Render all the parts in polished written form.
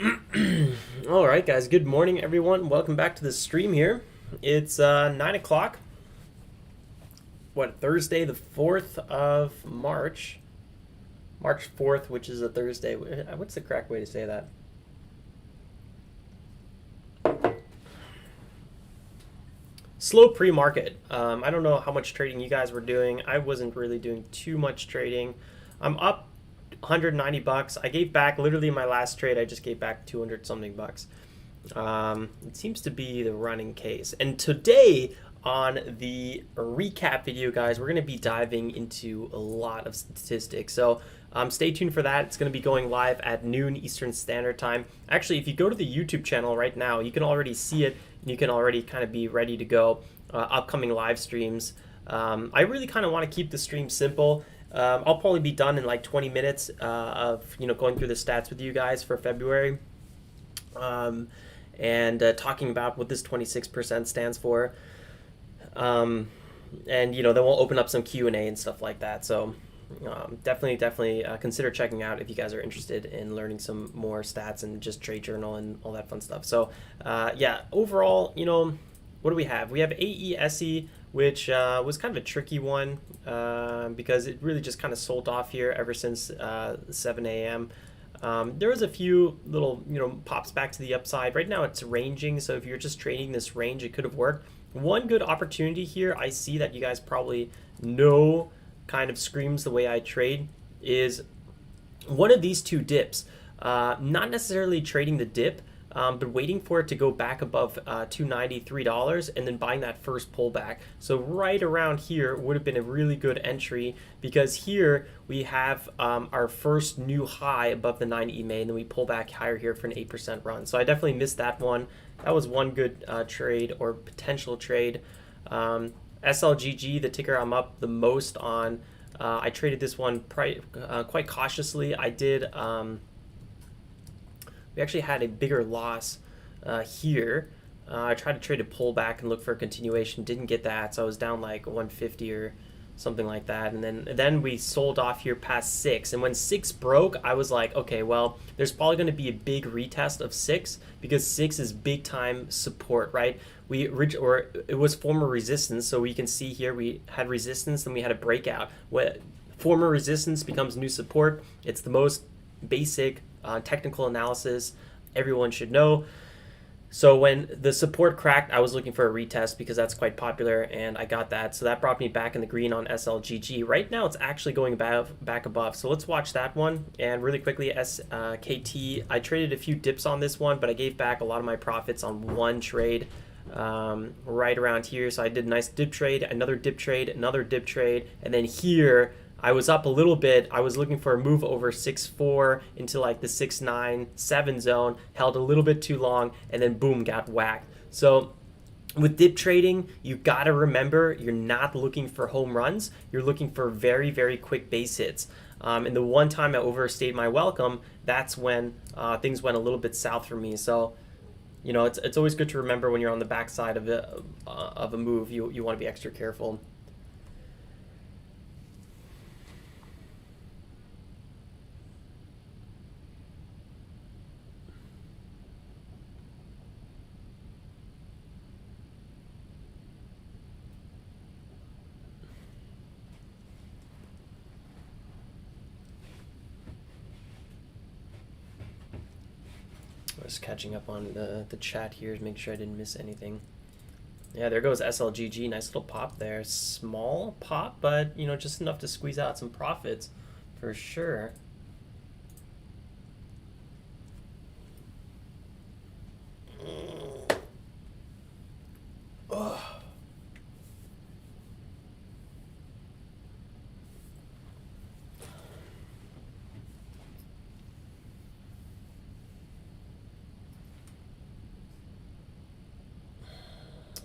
All right, guys. Good morning, everyone. Welcome back to the stream here. It's 9 o'clock. What, Thursday, the 4th of March. March 4th, which is a Thursday. What's the correct way to say that? Slow pre-market. I don't know how much trading you guys were doing. I wasn't really doing too much trading. I'm up 190 bucks. I gave back literally my last trade. I just gave back 200 something bucks. It seems to be the running case. And today on the recap video, guys, we're going to be diving into a lot of statistics. So stay tuned for that. It's going to be going live at noon Eastern Standard Time. Actually, if you go to the YouTube channel right now, you can already see it. And you can already kind of be ready to go. Upcoming live streams. I really kind of want to keep the stream simple. I'll probably be done in like 20 minutes of going through the stats with you guys for February. And talking about what this 26% stands for. And then we'll open up some Q&A and stuff like that. So definitely consider checking out if you guys are interested in learning some more stats and just trade journal and all that fun stuff. So yeah, overall, what do we have? We have AESE, which was kind of a tricky one because it really just kind of sold off here ever since 7 a.m. There was a few little, pops back to the upside. Right now it's ranging, so if you're just trading this range, it could have worked. One good opportunity here I see that you guys probably know kind of screams the way I trade is one of these two dips. Not necessarily trading the dip, but waiting for it to go back above $293 and then buying that first pullback. So right around here would have been a really good entry because here we have our first new high above the 9 EMA and then we pull back higher here for an 8% run. So I definitely missed that one. That was one good trade or potential trade. SLGG, the ticker I'm up the most on. I traded this one quite cautiously. I did. We actually had a bigger loss here. I tried to trade a pullback and look for a continuation. Didn't get that, so I was down like 150 or something like that. And then we sold off here past 6. And when 6 broke, I was like, okay, well, there's probably going to be a big retest of 6 because 6 is big time support, right? It was former resistance, so we can see here we had resistance, then we had a breakout. When former resistance becomes new support, it's the most basic technical analysis everyone should know. So when the support cracked, I was looking for a retest because that's quite popular, and I got that. So that brought me back in the green on SLGG. Right now, it's actually going back above. So let's watch that one. And really quickly, SKT, I traded a few dips on this one, but I gave back a lot of my profits on one trade right around here. So I did a nice dip trade, another dip trade, another dip trade, and then here, I was up a little bit. I was looking for a move over 6.4 into like the 6.97 zone, held a little bit too long, and then boom, got whacked. So with dip trading, you got to remember you're not looking for home runs. You're looking for very, very quick base hits. And the one time I overstayed my welcome, that's when things went a little bit south for me. So, it's always good to remember when you're on the backside of a move, you want to be extra careful. Just catching up on the chat here to make sure I didn't miss anything. Yeah, there goes SLGG. Nice little pop there. Small pop, but, just enough to squeeze out some profits for sure. Oh.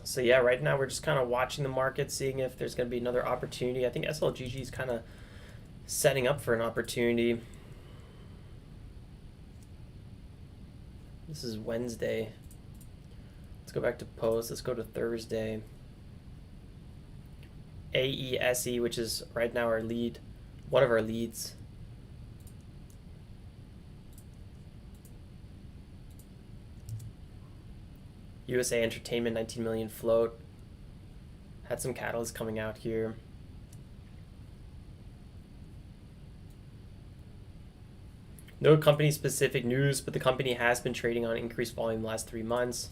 So yeah, right now we're just kind of watching the market, seeing if there's going to be another opportunity. I think SLGG is kind of setting up for an opportunity. This is Wednesday. Let's go back to post. Let's go to Thursday. AESE, which is right now our lead, one of our leads. USA Entertainment, 19 million float. Had some catalysts coming out here. No company-specific news, but the company has been trading on increased volume the last 3 months.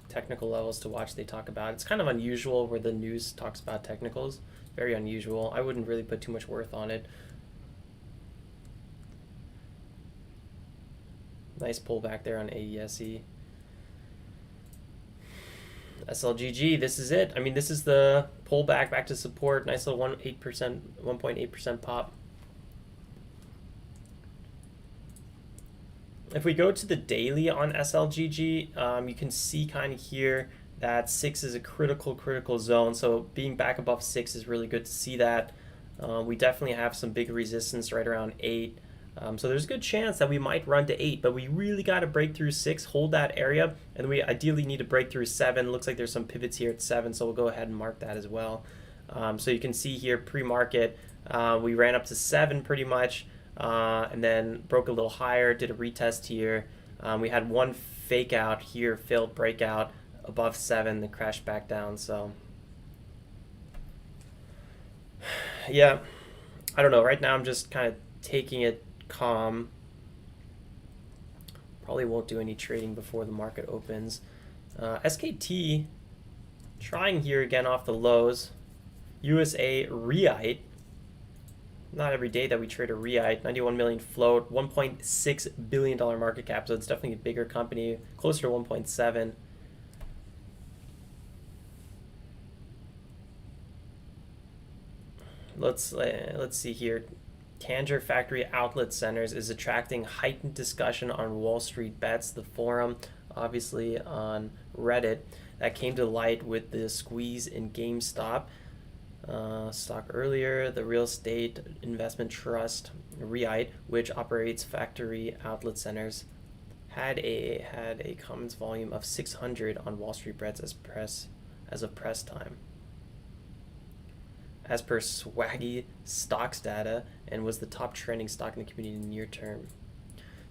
Technical levels to watch they talk about. It's kind of unusual where the news talks about technicals. Very unusual. I wouldn't really put too much worth on it. Nice pullback there on AESE. SLGG, this is it. I mean, this is the pullback back to support. Nice little 1.8% pop. If we go to the daily on SLGG, you can see kind of here that 6 is a critical zone. So being back above 6 is really good to see that. We definitely have some big resistance right around 8. So there's a good chance that we might run to 8, but we really got to break through 6, hold that area, and we ideally need to break through 7. Looks like there's some pivots here at 7, so we'll go ahead and mark that as well. So you can see here pre-market, we ran up to 7 pretty much. And then broke a little higher, did a retest here. We had one fake out here, failed breakout above 7, then crashed back down. So yeah, I don't know. Right now I'm just kind of taking it calm. Probably won't do any trading before the market opens. SKT trying here again off the lows. USA REIT. Not every day that we trade a REIT. 91 million float, $1.6 billion market cap, so it's definitely a bigger company, closer to 1.7. Let's see here. Tanger Factory Outlet Centers is attracting heightened discussion on Wall Street Bets, the forum, obviously on Reddit, that came to light with the squeeze in GameStop. Stock earlier, the real estate investment trust REIT, which operates factory outlet centers, had a commons volume of 600 on Wall Street Bets as of press time, as per Swaggy stocks data, and was the top trending stock in the community in the near term.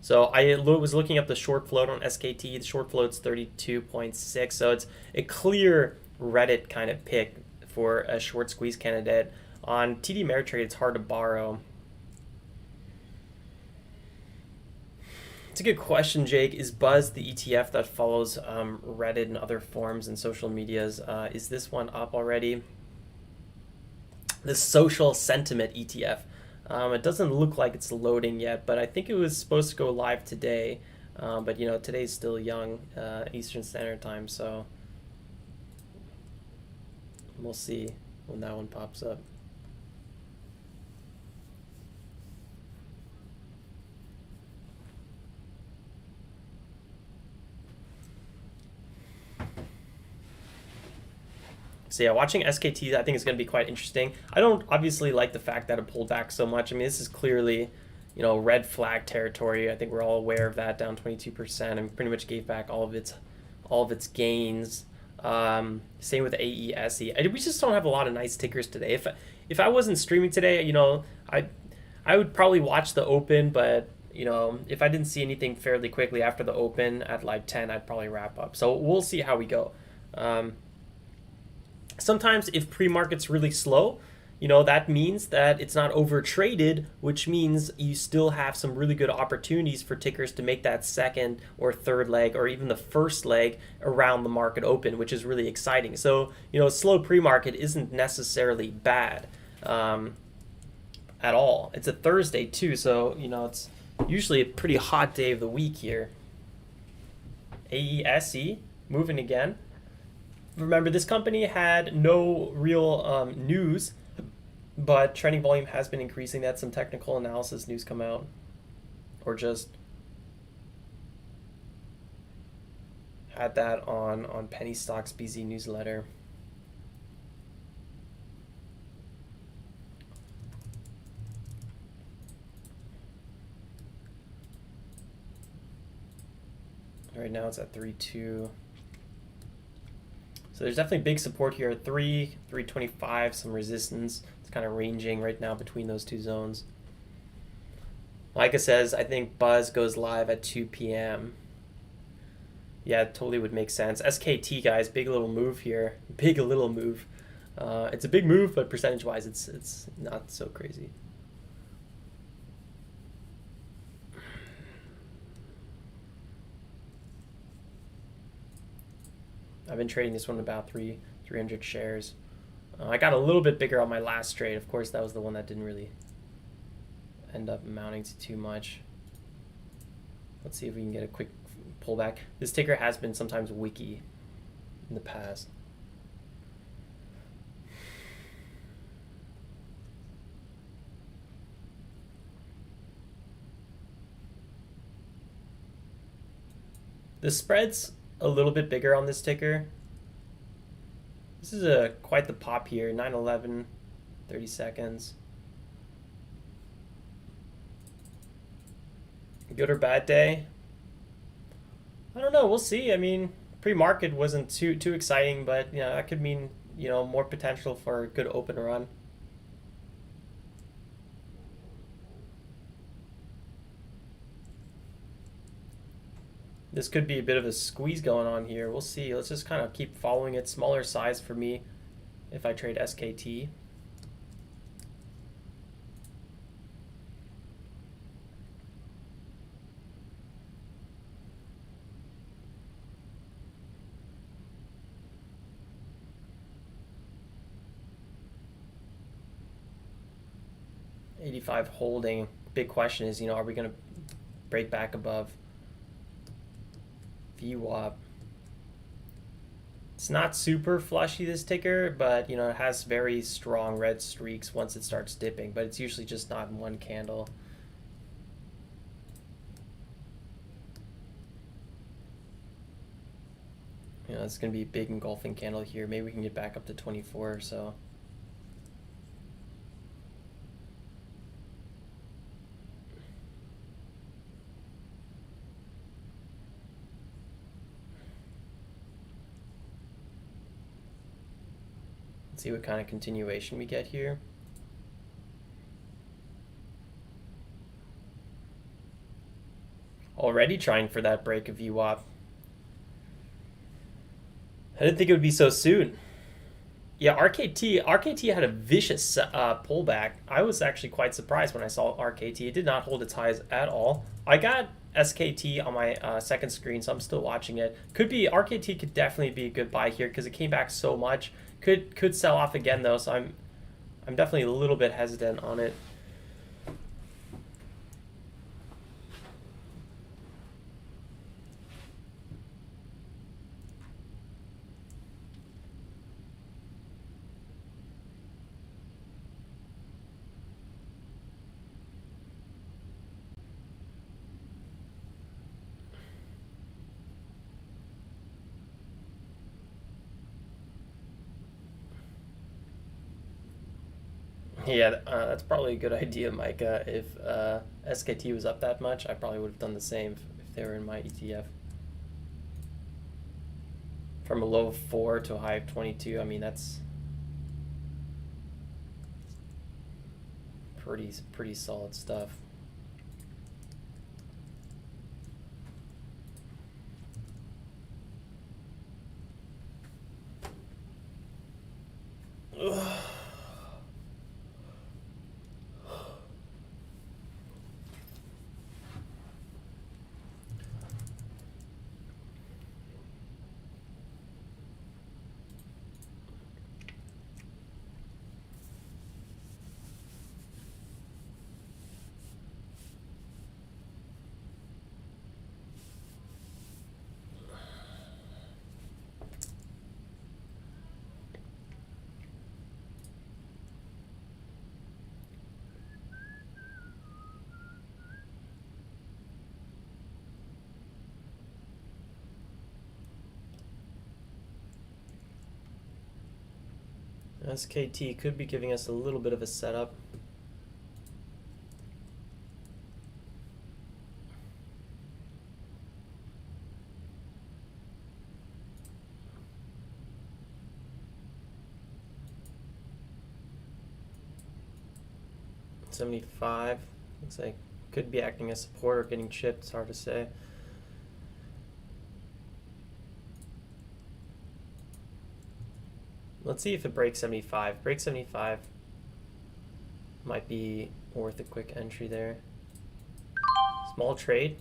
So I was looking up the short float on SKT. The short float's 32.6, so it's a clear Reddit kind of pick for a short squeeze candidate. On TD Ameritrade, it's hard to borrow. It's a good question, Jake. Is Buzz the ETF that follows Reddit and other forums and social medias? Is this one up already? The social sentiment ETF. It doesn't look like it's loading yet, but I think it was supposed to go live today. But you know, today's still young, Eastern Standard Time, so we'll see when that one pops up. So yeah, watching SKT, I think is going to be quite interesting. I don't obviously like the fact that it pulled back so much. I mean, this is clearly, you know, red flag territory. I think we're all aware of that, down 22%, and pretty much gave back all of its gains. Same with AESE. We just don't have a lot of nice tickers today. If I wasn't streaming today, you know, I would probably watch the open, but you know, if I didn't see anything fairly quickly after the open at like 10, I'd probably wrap up. So we'll see how we go. Sometimes if pre-market's really slow, you know, that means that it's not over traded, which means you still have some really good opportunities for tickers to make that second or third leg or even the first leg around the market open, which is really exciting. So, you know, slow pre-market isn't necessarily bad at all. It's a Thursday too, so, you know, it's usually a pretty hot day of the week here. AESE moving again. Remember, this company had no real news, but trading volume has been increasing. That's some technical analysis news come out, or just had that on Penny Stocks BZ newsletter. Right now it's at 3.2. So there's definitely big support here at 3.25, some resistance. It's kind of ranging right now between those two zones. Micah says, I think Buzz goes live at 2 p.m. Yeah, it totally would make sense. SKT, guys, big little move here. Big little move. It's a big move, but percentage-wise, it's not so crazy. I've been trading this one about 300 shares. I got a little bit bigger on my last trade. Of course, that was the one that didn't really end up amounting to too much. Let's see if we can get a quick pullback. This ticker has been sometimes wicky in the past. The spread's a little bit bigger on this ticker. This is quite the pop here. 9/11, 30 seconds. Good or bad day? I don't know. We'll see. I mean, pre-market wasn't too exciting, but you know, that could mean, you know, more potential for a good open run. This could be a bit of a squeeze going on here. We'll see. Let's just kind of keep following it. Smaller size for me if I trade SKT. $85 holding. Big question is, you know, are we going to break back above VWAP? It's not super flushy, this ticker, but you know, it has very strong red streaks once it starts dipping, but it's usually just not in one candle. You know, it's going to be a big engulfing candle here. Maybe we can get back up to 24 or so. See what kind of continuation we get here. Already trying for that break of VWAP. I didn't think it would be so soon. Yeah, RKT had a vicious pullback. I was actually quite surprised when I saw RKT. It did not hold its highs at all. I got SKT on my second screen, so I'm still watching it. RKT could definitely be a good buy here because it came back so much. Could sell off again though, so I'm definitely a little bit hesitant on it. Yeah, that's probably a good idea, Micah. If SKT was up that much, I probably would have done the same if they were in my ETF. From a low of 4 to a high of 22, I mean, that's pretty solid stuff. Ugh. SKT could be giving us a little bit of a setup. $75 looks like could be acting as support or getting chipped. It's hard to say. Let's see if it breaks 75. Break 75 might be worth a quick entry there. Small trade.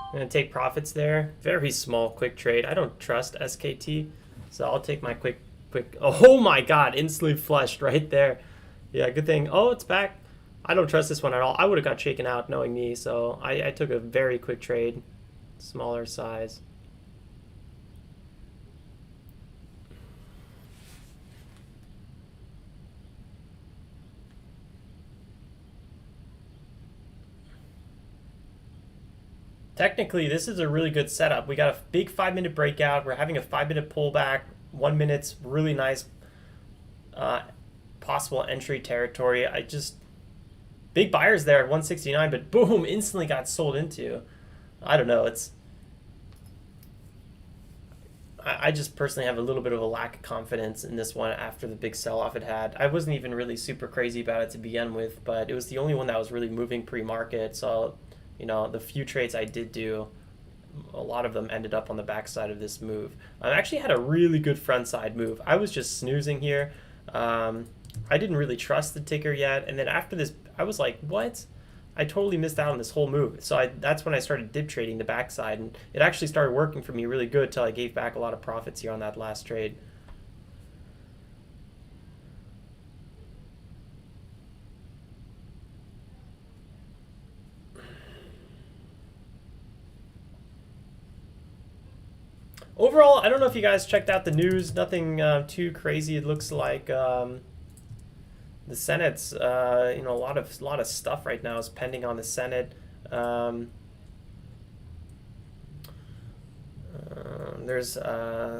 I'm gonna take profits there. Very small quick trade. I don't trust SKT, so I'll take my quick. Oh my God! Instantly flushed right there. Yeah, good thing. Oh, it's back. I don't trust this one at all. I would have got shaken out knowing me, so I took a very quick trade, smaller size. Technically, this is a really good setup. We got a big 5-minute breakout. We're having a 5-minute pullback. 1 minute's really nice possible entry territory. Big buyers there at 169, but boom, instantly got sold into. I don't know. I just personally have a little bit of a lack of confidence in this one after the big sell-off it had. I wasn't even really super crazy about it to begin with, but it was the only one that was really moving pre-market. So, the few trades I did do, a lot of them ended up on the backside of this move. I actually had a really good front side move. I was just snoozing here. I didn't really trust the ticker yet, and then after this, I was like, what? I totally missed out on this whole move. So that's when I started dip trading the backside, and it actually started working for me really good till I gave back a lot of profits here on that last trade. Overall, I don't know if you guys checked out the news. Nothing too crazy. It looks like the Senate's, a lot of stuff right now is pending on the Senate. There's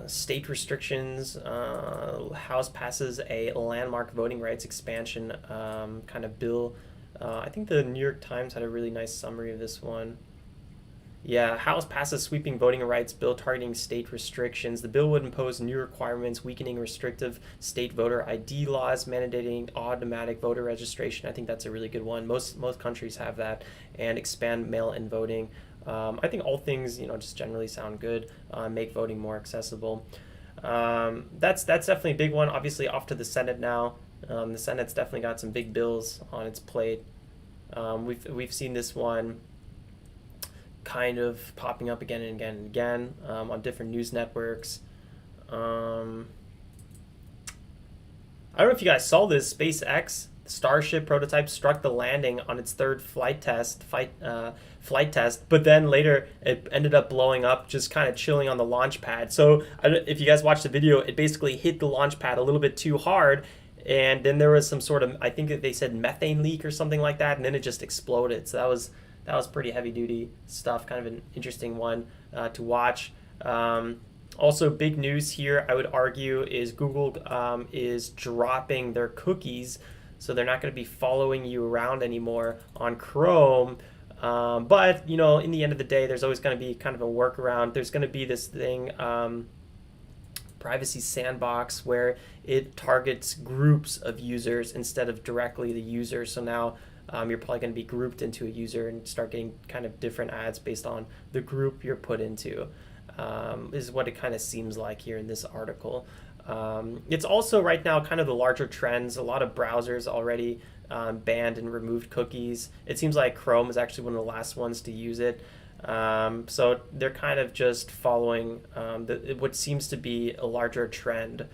state restrictions. House passes a landmark voting rights expansion kind of bill. I think the New York Times had a really nice summary of this one. Yeah, House passes sweeping voting rights bill targeting state restrictions. The bill would impose new requirements, weakening restrictive state voter ID laws, mandating automatic voter registration. I think that's a really good one. Most countries have that, and expand mail-in voting. I think all things, just generally sound good. Make voting more accessible. That's definitely a big one. Obviously, off to the Senate now. The Senate's definitely got some big bills on its plate. We've seen this one kind of popping up again and again and again on different news networks. I don't know if you guys saw this. SpaceX Starship prototype struck the landing on its third flight test, but then later it ended up blowing up, just kind of chilling on the launch pad. So if you guys watched the video, it basically hit the launch pad a little bit too hard, and then there was some sort of, I think they said methane leak or something like that, and then it just exploded. So that was pretty heavy duty stuff, kind of an interesting one to watch. Also, big news here, I would argue, is Google is dropping their cookies, so they're not going to be following you around anymore on Chrome. But, in the end of the day, there's always going to be kind of a workaround. There's going to be this thing, Privacy Sandbox, where it targets groups of users instead of directly the user. So now you're probably going to be grouped into a user and start getting kind of different ads based on the group you're put into, is what it kind of seems like here in this article. It's also right now kind of the larger trends. A lot of browsers already banned and removed cookies. It seems like Chrome is actually one of the last ones to use it. So they're kind of just following what seems to be a larger trend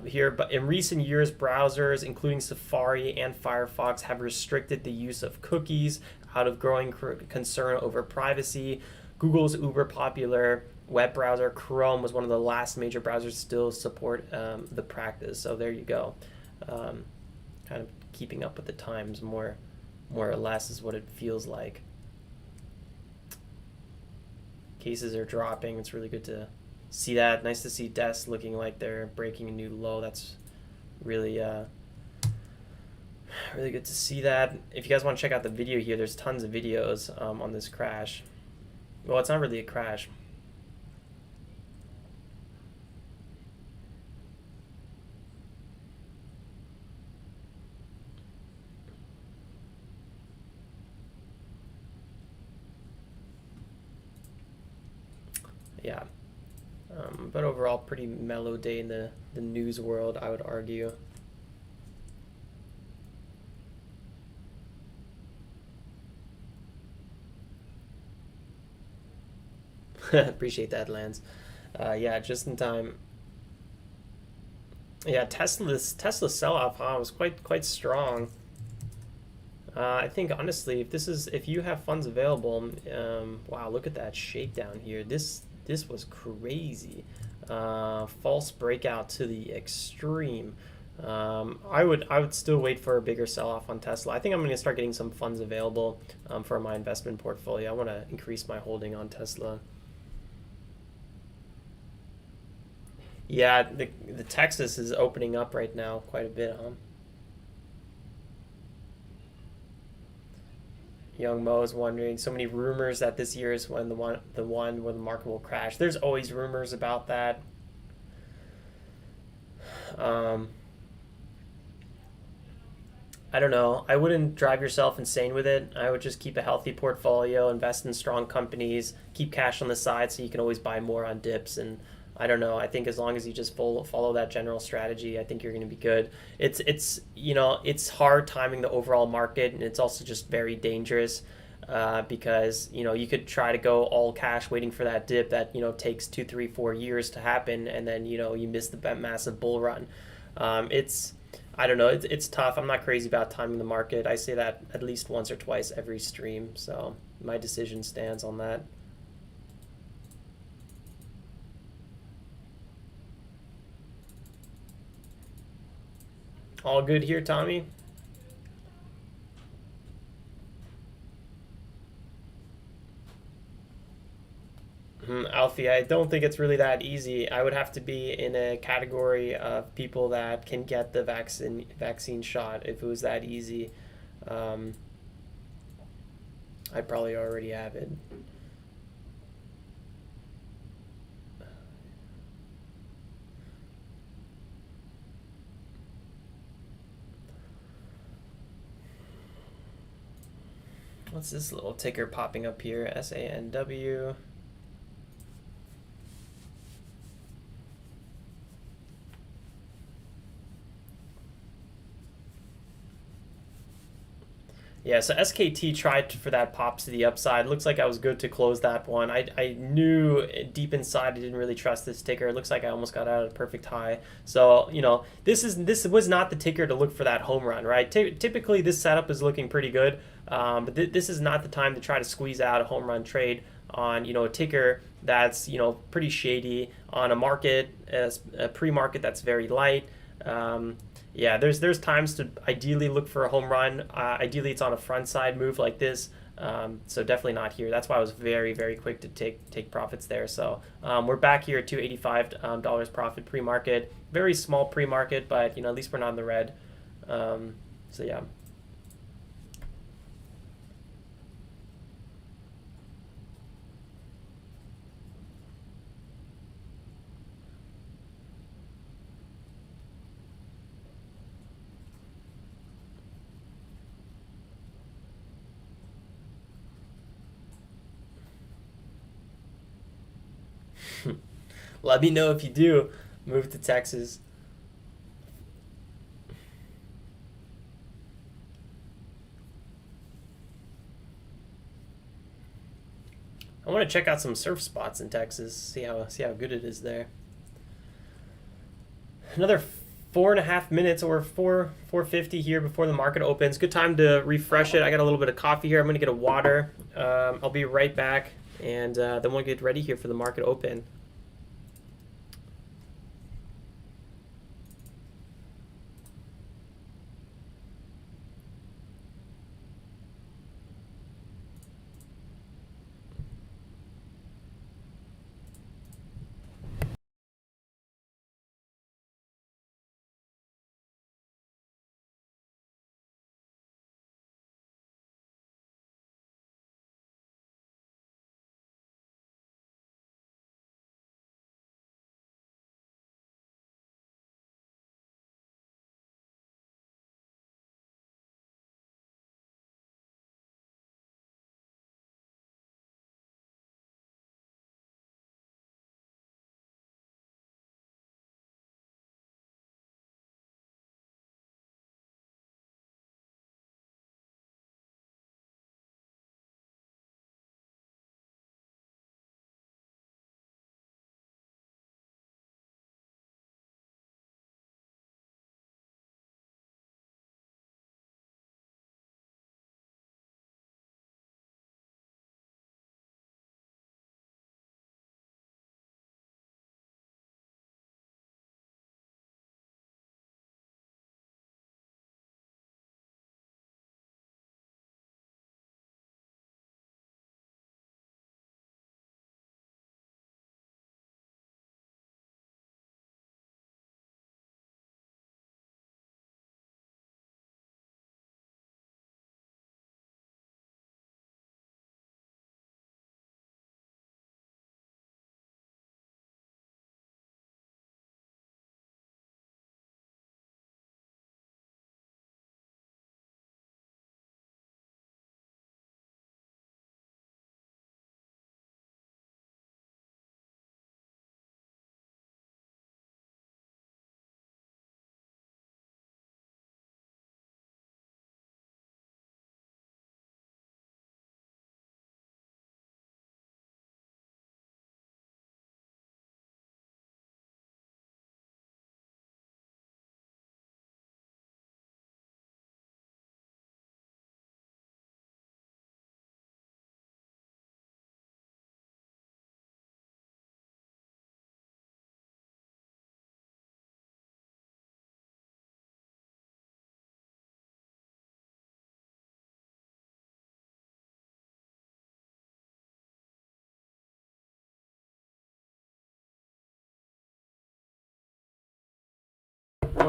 here. But in recent years, browsers, including Safari and Firefox, have restricted the use of cookies out of growing concern over privacy. Google's uber popular web browser, Chrome, was one of the last major browsers to still support the practice. So there you go. Kind of keeping up with the times more or less is what it feels like. Cases are dropping. It's really good to see that. Nice to see desks looking like they're breaking a new low. That's really really good to see that. If you guys want to check out the video here, there's tons of videos on this crash. Well, it's not really a crash. yeah. But overall, pretty mellow day in the news world, I would argue. Appreciate that, Lance. Yeah, just in time. Yeah, Tesla sell-off, huh, was quite strong. I think honestly, if you have funds available, wow, look at that shakedown here. This was crazy. False breakout to the extreme. I would still wait for a bigger sell-off on Tesla. I think I'm going to start getting some funds available for my investment portfolio. I want to increase my holding on Tesla. Yeah, the Texas is opening up right now quite a bit, huh? Young Mo is wondering. So many rumors that this year is when the one where the market will crash. There's always rumors about that. Um, I don't know. I wouldn't drive yourself insane with it. I would just keep a healthy portfolio, invest in strong companies, keep cash on the side so you can always buy more on dips. And I don't know. I think as long as you just follow that general strategy, I think you're going to be good. It's hard timing the overall market, and it's also just very dangerous because you could try to go all cash waiting for that dip that takes 2, 3, 4 years to happen, and then you miss the massive bull run. It's I don't know. It's tough. I'm not crazy about timing the market. I say that at least once or twice every stream. So my decision stands on that. All good here, Tommy. Alfie, I don't think it's really that easy. I would have to be in a category of people that can get the vaccine shot. If it was that easy, um, I probably already have it. What's this little ticker popping up here? SANW. Yeah, so SKT tried for that pops to the upside. Looks like I was good to close that one. I knew deep inside I didn't really trust this ticker. It looks like I almost got out of a perfect high. So, this was not the ticker to look for that home run, right? Typically, this setup is looking pretty good, but this is not the time to try to squeeze out a home run trade on, a ticker that's, pretty shady on a market, a pre-market that's very light. Yeah, there's times to ideally look for a home run. Ideally, it's on a front side move like this. So definitely not here. That's why I was very very quick to take profits there. So we're back here at $285 profit pre-market. Very small pre-market, but at least we're not in the red. So yeah. Let me know if you do move to Texas. I want to check out some surf spots in Texas. See how good it is there. Another 4.5 minutes or 4:50 here before the market opens. Good time to refresh it. I got a little bit of coffee here. I'm gonna get a water. I'll be right back, and then we'll get ready here for the market open.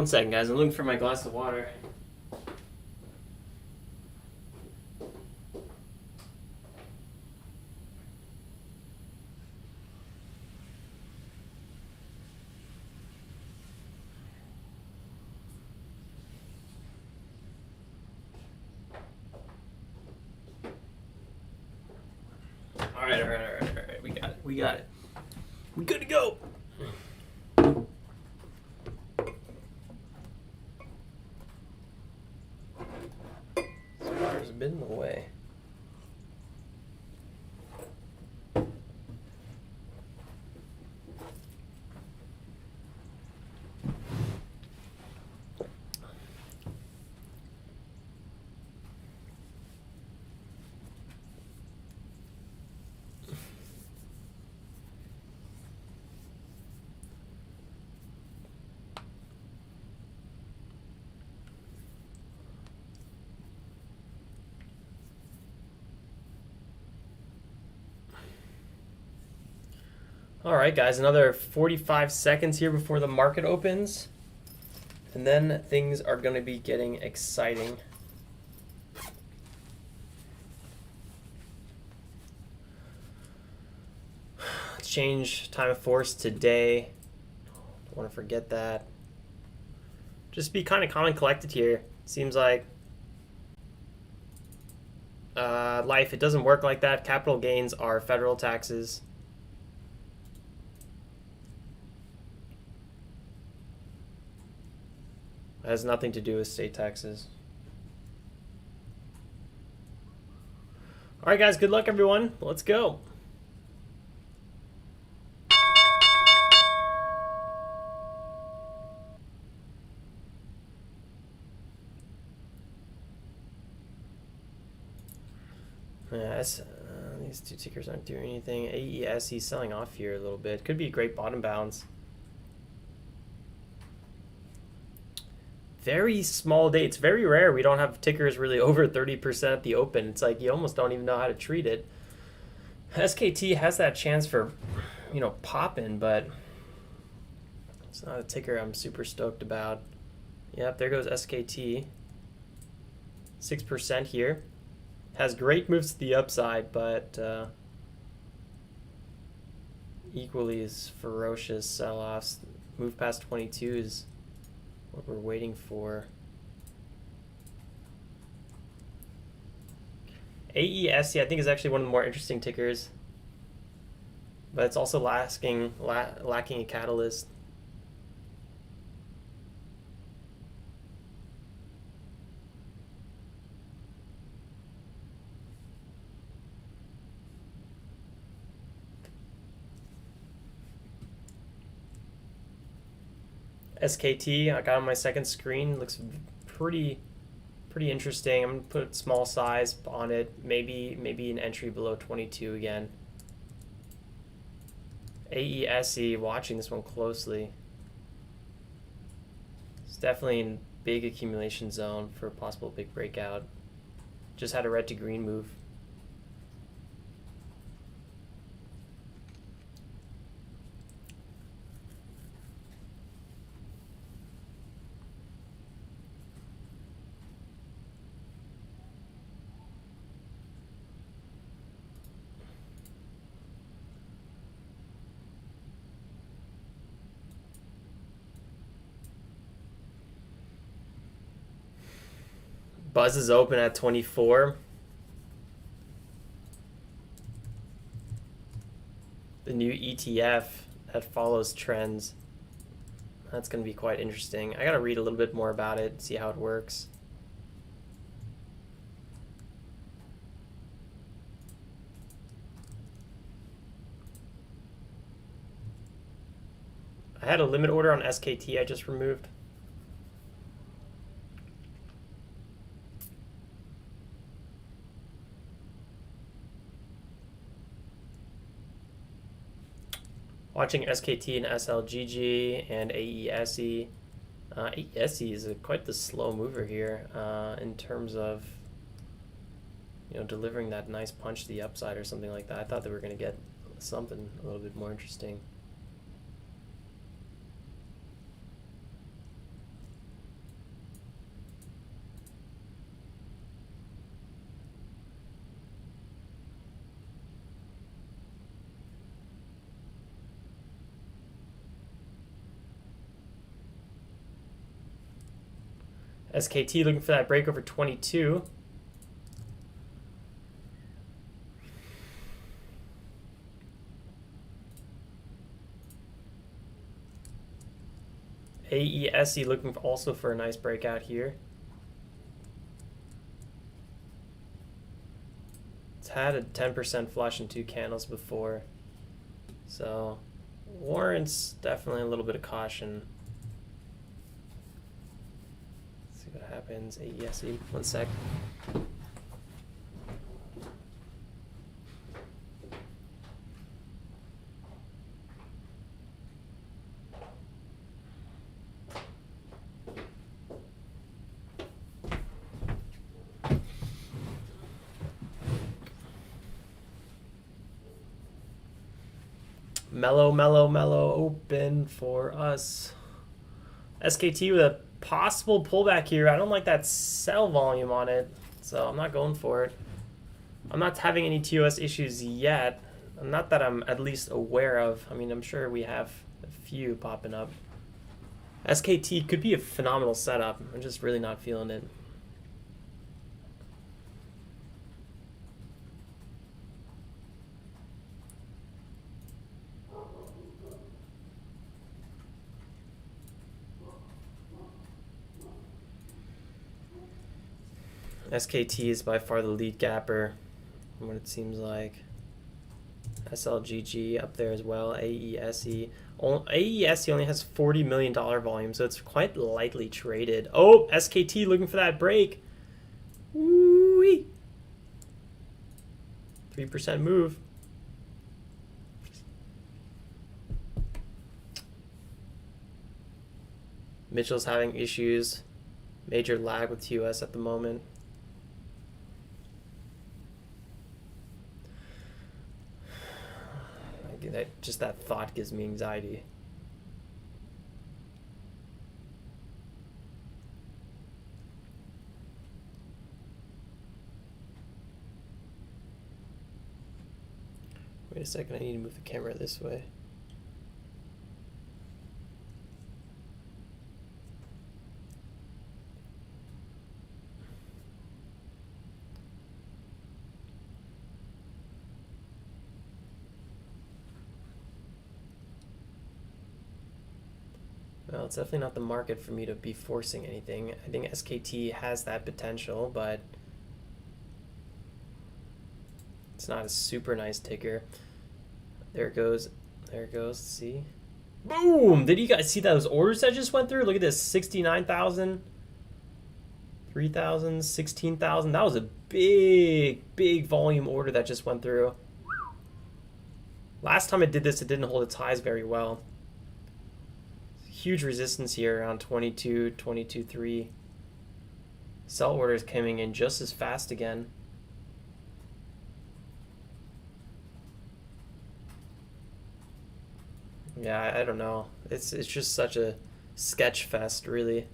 1 second, guys. I'm looking for my glass of water. All right. We got it. We good to go. This water's a bit in the way. All right, guys, another 45 seconds here before the market opens, and then things are going to be getting exciting. Let's change time of force today. Don't want to forget that. Just be kind of calm and collected here. Seems like life, it doesn't work like that. Capital gains are federal taxes. It has nothing to do with state taxes. All right, guys, good luck, everyone. Let's go. Yes, these two tickers aren't doing anything. AESE selling off here a little bit. Could be a great bottom bounce. Very small day. It's very rare we don't have tickers really over 30% at the open. It's like you almost don't even know how to treat it. SKT has that chance for, popping, but it's not a ticker I'm super stoked about. Yep, there goes SKT. 6% here. Has great moves to the upside, but equally as ferocious sell-offs. Move past 22 is what we're waiting for. AESE, I think, is actually one of the more interesting tickers, but it's also lacking a catalyst. SKT, I got on my second screen. Looks pretty interesting. I'm gonna put small size on it. Maybe an entry below 22 again. AESE, watching this one closely. It's definitely in big accumulation zone for a possible big breakout. Just had a red to green move. Buzz is open at 24. The new ETF that follows trends. That's going to be quite interesting. I got to read a little bit more about it, see how it works. I had a limit order on SKT I just removed. Watching SKT and SLGG and AESE. AESE is quite the slow mover here in terms of delivering that nice punch to the upside or something like that. I thought they were going to get something a little bit more interesting. SKT looking for that break over 22. AESE looking also for a nice breakout here. It's had a 10% flush in 2 candles before, so warrants definitely a little bit of caution. Let's see what happens. AESE, 1 sec. Mellow open for us. SKT with a possible pullback here. I don't like that sell volume on it, so I'm not going for it. I'm not having any TOS issues yet. Not that I'm at least aware of. I mean, I'm sure we have a few popping up. SKT could be a phenomenal setup. I'm just really not feeling it. SKT is by far the lead gapper, from what it seems like. SLGG up there as well. AESE. AESE only has $40 million volume, so it's quite lightly traded. Oh, SKT looking for that break. Woo-wee. 3% move. Mitchell's having issues. Major lag with TOS at the moment. Just that thought gives me anxiety. Wait a second, I need to move the camera this way. Well, it's definitely not the market for me to be forcing anything. I think SKT has that potential, but it's not a super nice ticker. There it goes. There it goes. See? Boom! Did you guys see those orders that just went through? Look at this. 69,000, 3,000, 16,000. That was a big volume order that just went through. Last time it did this, it didn't hold its highs very well. Huge resistance here around 22, 22.3. Sell orders coming in just as fast again. Yeah, I don't know. It's just such a sketch fest, really.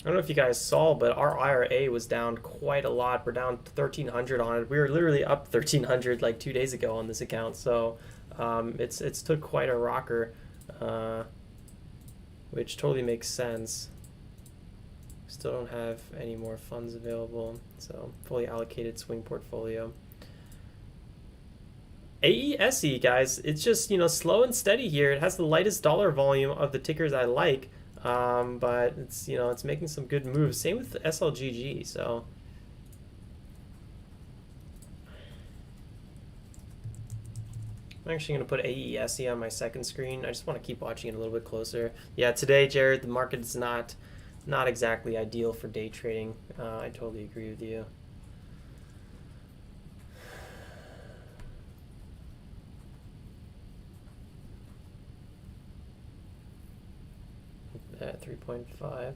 I don't know if you guys saw, but our IRA was down quite a lot. We're down 1,300 on it. We were literally up 1,300 like 2 days ago on this account. So it's took quite a rocker, which totally makes sense. Still don't have any more funds available, so fully allocated swing portfolio. AESE, guys, it's just, you know, slow and steady here. It has the lightest dollar volume of the tickers I like. But it's, you know, it's making some good moves. Same with the SLGG. So I'm actually going to put AESE on my second screen. I just want to keep watching it a little bit closer. Yeah, today, Jared, the market is not exactly ideal for day trading. I totally agree with you. At 3.5.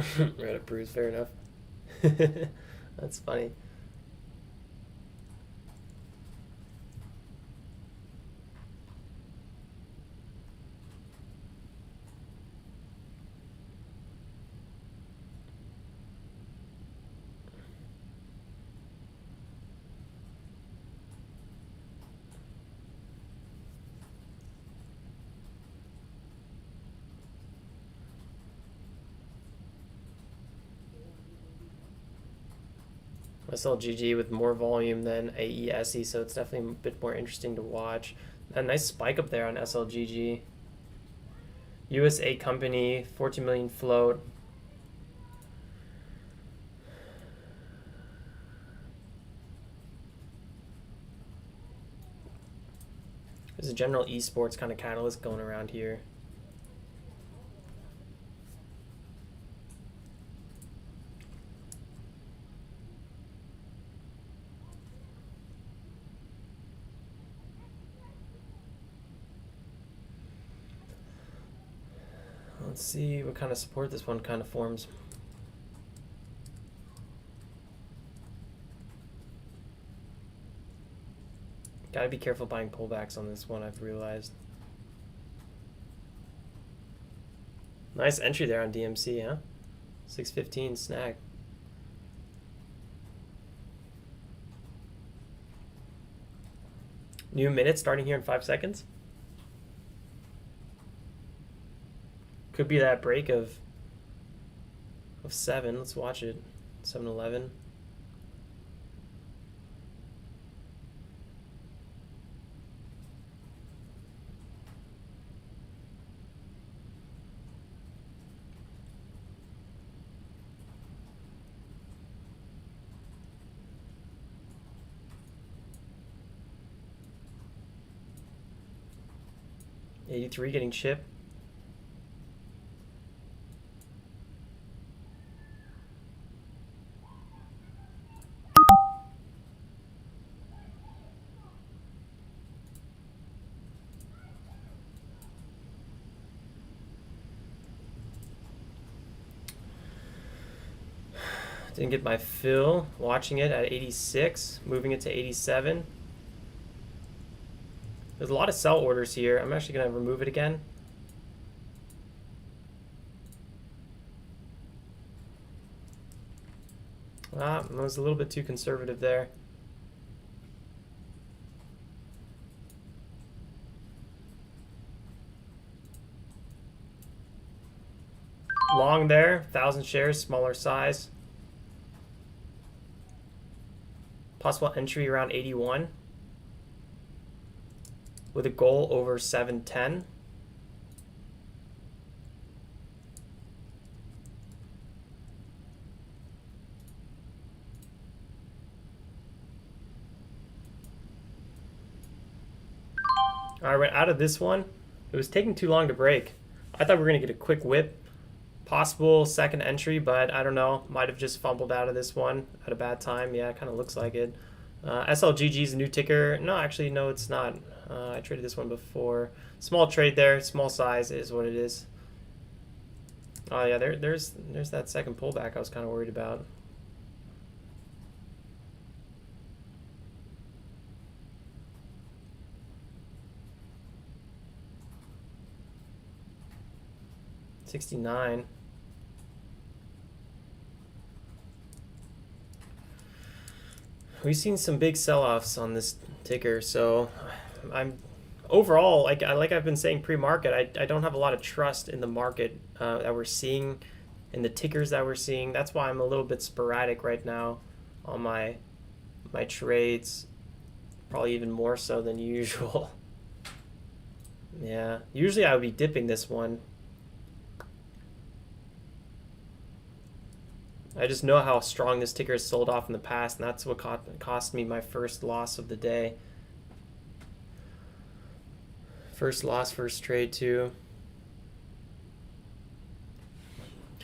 Reddit proves fair enough. That's funny. SLGG with more volume than AESE, so it's definitely a bit more interesting to watch. A nice spike up there on SLGG. USA company, 14 million float. There's a general esports kind of catalyst going around here. Let's see what kind of support this one kind of forms. Gotta be careful buying pullbacks on this one, I've realized. Nice entry there on DMC, huh? 615 snag. New minute starting here in 5 seconds. Could be that break of 7. Let's watch it. 7-11. $83 getting chipped. Didn't get my fill. Watching it at 86, moving it to 87. There's a lot of sell orders here. I'm actually going to remove it again. I was a little bit too conservative there. Long there, 1,000 shares, smaller size. Possible entry around 81 with a goal over 710. All right, we're out of this one. It was taking too long to break. I thought we were going to get a quick whip. Possible second entry, but I don't know. Might have just fumbled out of this one at a bad time. Yeah, it kind of looks like it. SLGG is a new ticker. No, actually, no, it's not. I traded this one before. Small trade there. Small size is what it is. Oh, yeah, there's that second pullback I was kind of worried about. $69. We've seen some big sell-offs on this ticker, so I'm overall, like I've been saying pre-market, I don't have a lot of trust in the market that we're seeing, in the tickers that we're seeing. That's why I'm a little bit sporadic right now on my trades, probably even more so than usual. Yeah, usually I would be dipping this one. I just know how strong this ticker has sold off in the past, and that's what cost me my first loss of the day. First loss, first trade too.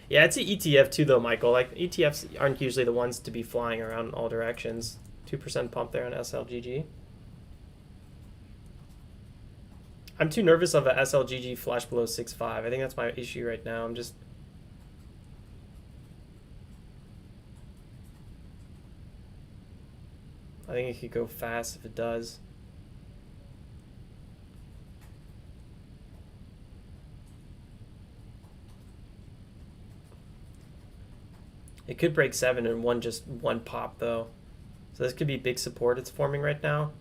Yeah, it's an ETF too though, Michael. Like ETFs aren't usually the ones to be flying around in all directions. 2% pump there on SLGG. I'm too nervous of a SLGG flash below 6.5. I think that's my issue right now. I think it could go fast if it does. It could break 7 in just one pop though. So this could be big support it's forming right now.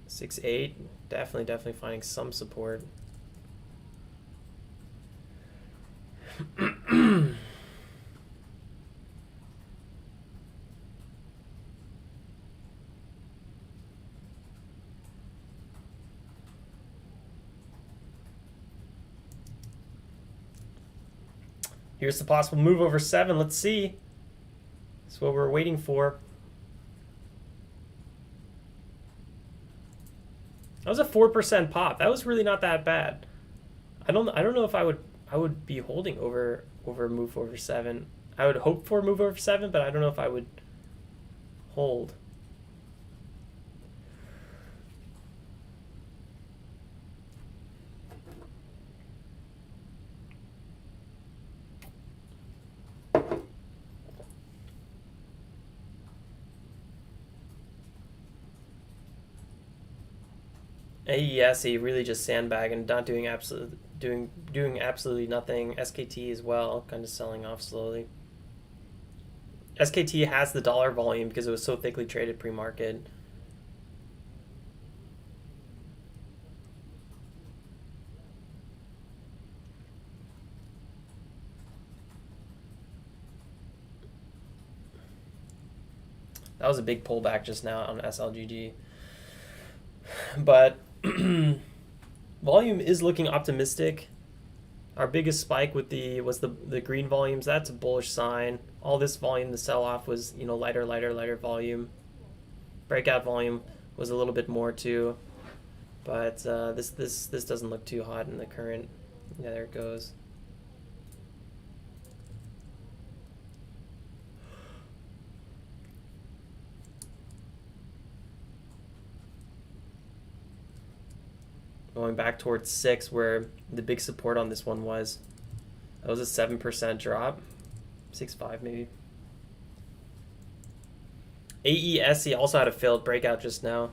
6.8, definitely finding some support. Here's the possible move over 7. Let's see. That's what we're waiting for. That was a 4% pop. That was really not that bad. I don't know if I would be holding over move over 7. I would hope for move over 7, but I don't know if I would hold. AESE really just sandbagging, not doing absolutely nothing. SKT as well, kind of selling off slowly. SKT has the dollar volume because it was so thickly traded pre-market. That was a big pullback just now on SLGG. But volume is looking optimistic. Our biggest spike with was the green volumes. That's a bullish sign. All this volume, the sell-off was, you know, lighter volume. Breakout volume was a little bit more too. But this doesn't look too hot in the current. Yeah, there it goes. Going back towards 6, where the big support on this one was. That was a 7% drop. 6.5 maybe. AESE also had a failed breakout just now.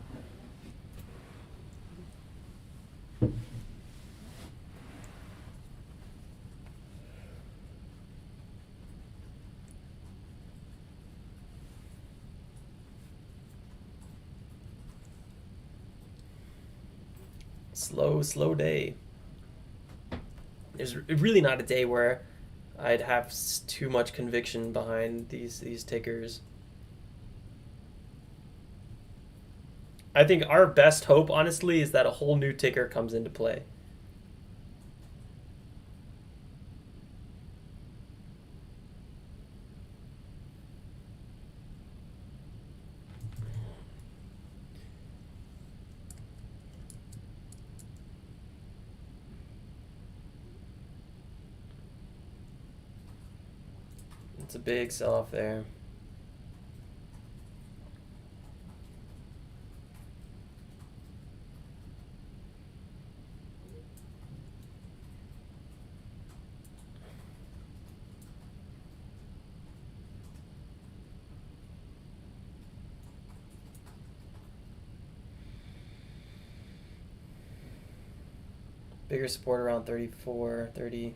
Slow day. There's really not a day where I'd have too much conviction behind these tickers. I think our best hope, honestly, is that a whole new ticker comes into play. It's a big sell-off there. Bigger support around 34, 30.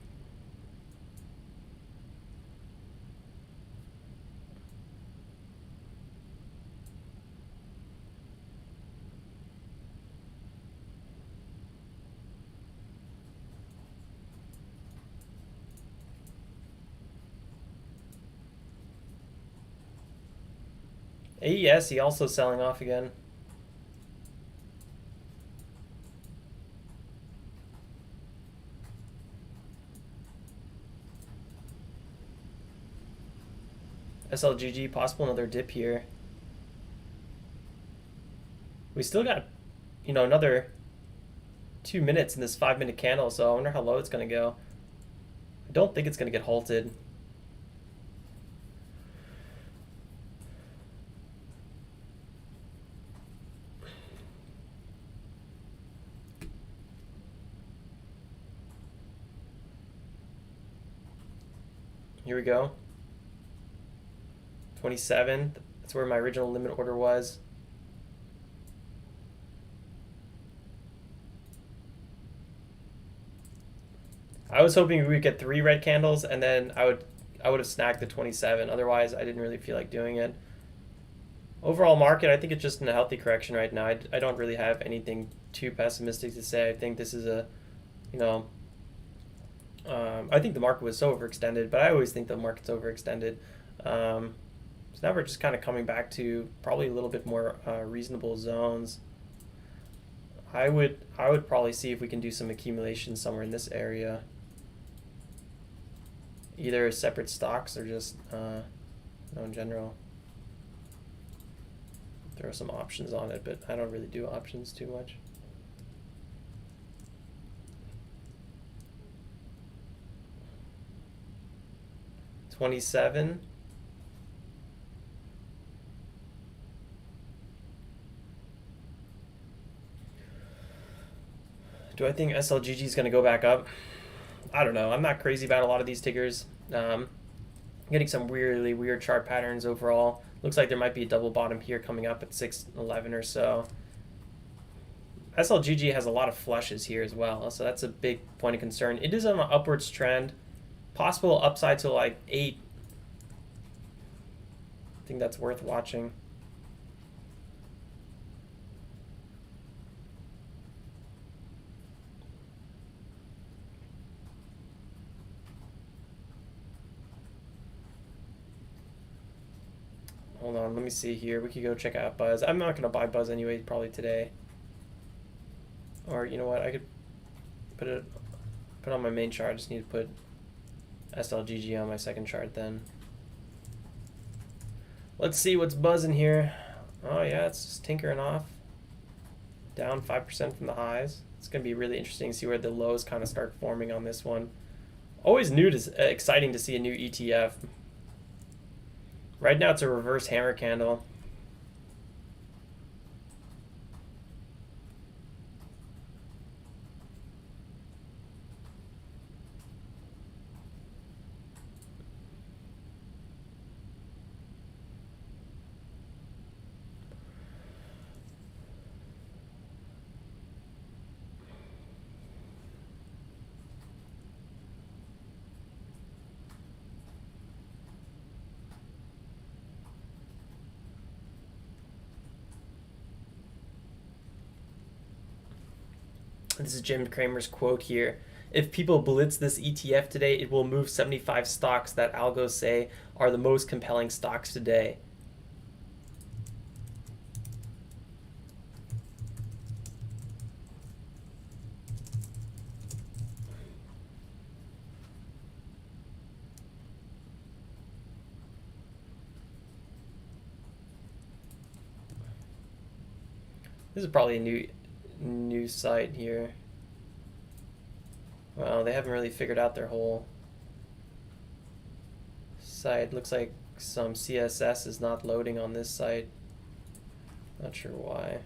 AESE also selling off again. SLGG, possible another dip here. We still got, you know, another 2 minutes in this 5-minute candle, so I wonder how low it's going to go. I don't think it's going to get halted. Here we go. 27. That's where my original limit order was. I was hoping we would get 3 red candles, and then I would have snagged the 27. Otherwise, I didn't really feel like doing it. Overall market, I think it's just in a healthy correction right now. I don't really have anything too pessimistic to say. I think this is a, you know, I think the market was so overextended, but I always think the market's overextended. So now we're just kind of coming back to probably a little bit more reasonable zones. I would probably see if we can do some accumulation somewhere in this area. either separate stocks or just no, in general. Throw some options on it, but I don't really do options too much. $27. Do I think SLGG is going to go back up? I don't know. I'm not crazy about a lot of these tickers. Getting some really weird chart patterns overall. Looks like there might be a double bottom here coming up at 611 or so. SLGG has a lot of flushes here as well, so that's a big point of concern. It is on an upwards trend. Possible upside to like 8. I think that's worth watching. Hold on, let me see here. We could go check out Buzz. I'm not going to buy Buzz anyway, probably today. Or, you know what, I could put it on my main chart. I just need to put SLGG on my second chart then. Let's see what's buzzing here. Oh yeah, it's just tinkering off. Down 5% from the highs. It's going to be really interesting to see where the lows kind of start forming on this one. Always exciting to see a new ETF. Right now it's a reverse hammer candle. This is Jim Cramer's quote here. If people blitz this ETF today, it will move 75 stocks that algos say are the most compelling stocks today. This is probably a new site here. Well, they haven't really figured out their whole site. Looks like some CSS is not loading on this site. Not sure why.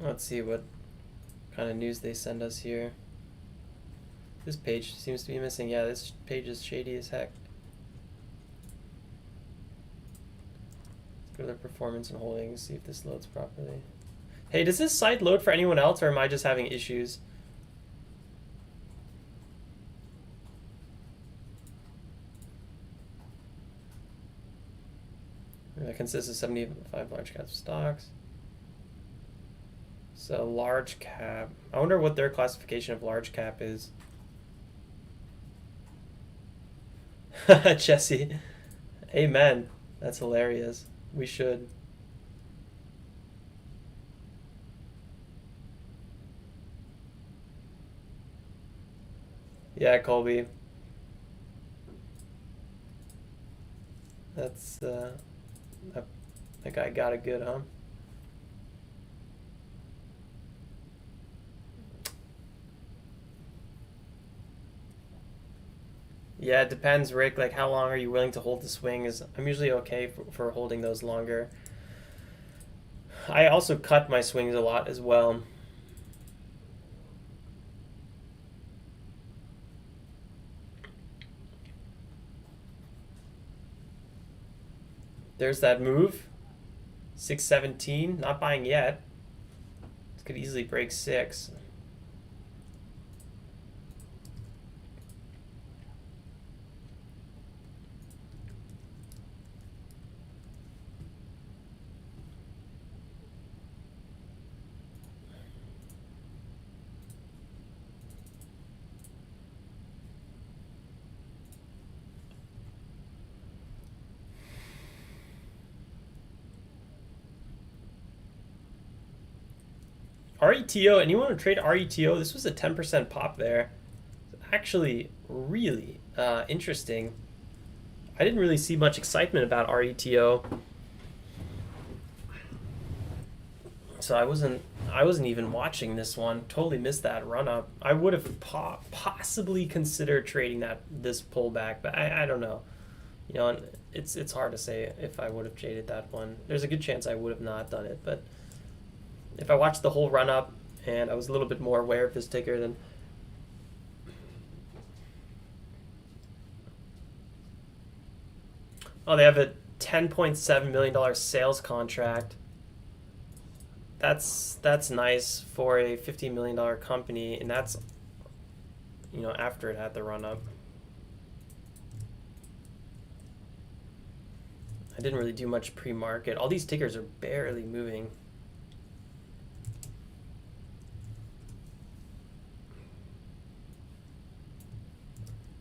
Let's see what kind of news they send us here. This page seems to be missing. Yeah, this page is shady as heck. Let's go to their performance and holdings, see if this loads properly. Hey, does this site load for anyone else, or am I just having issues? That consists of 75 large cap stocks. So large cap. I wonder what their classification of large cap is. Jesse. Amen. That's hilarious. We should. Yeah, Colby. That's that guy got it good, huh? Yeah, it depends, Rick. Like, how long are you willing to hold the swings? I'm usually okay for holding those longer. I also cut my swings a lot as well. There's that move. 617. Not buying yet. This could easily break 6. RETO, anyone want to trade RETO? This was a 10% pop there. Actually, really interesting. I didn't really see much excitement about RETO, so I wasn't even watching this one. Totally missed that run up. I would have possibly considered trading this pullback, but I don't know. You know, it's hard to say if I would have traded that one. There's a good chance I would have not done it, but if I watched the whole run up and I was a little bit more aware of this ticker, then oh, they have a $10.7 million sales contract. That's nice for a $15 million company, and that's, you know, after it had the run up. I didn't really do much pre-market. All these tickers are barely moving.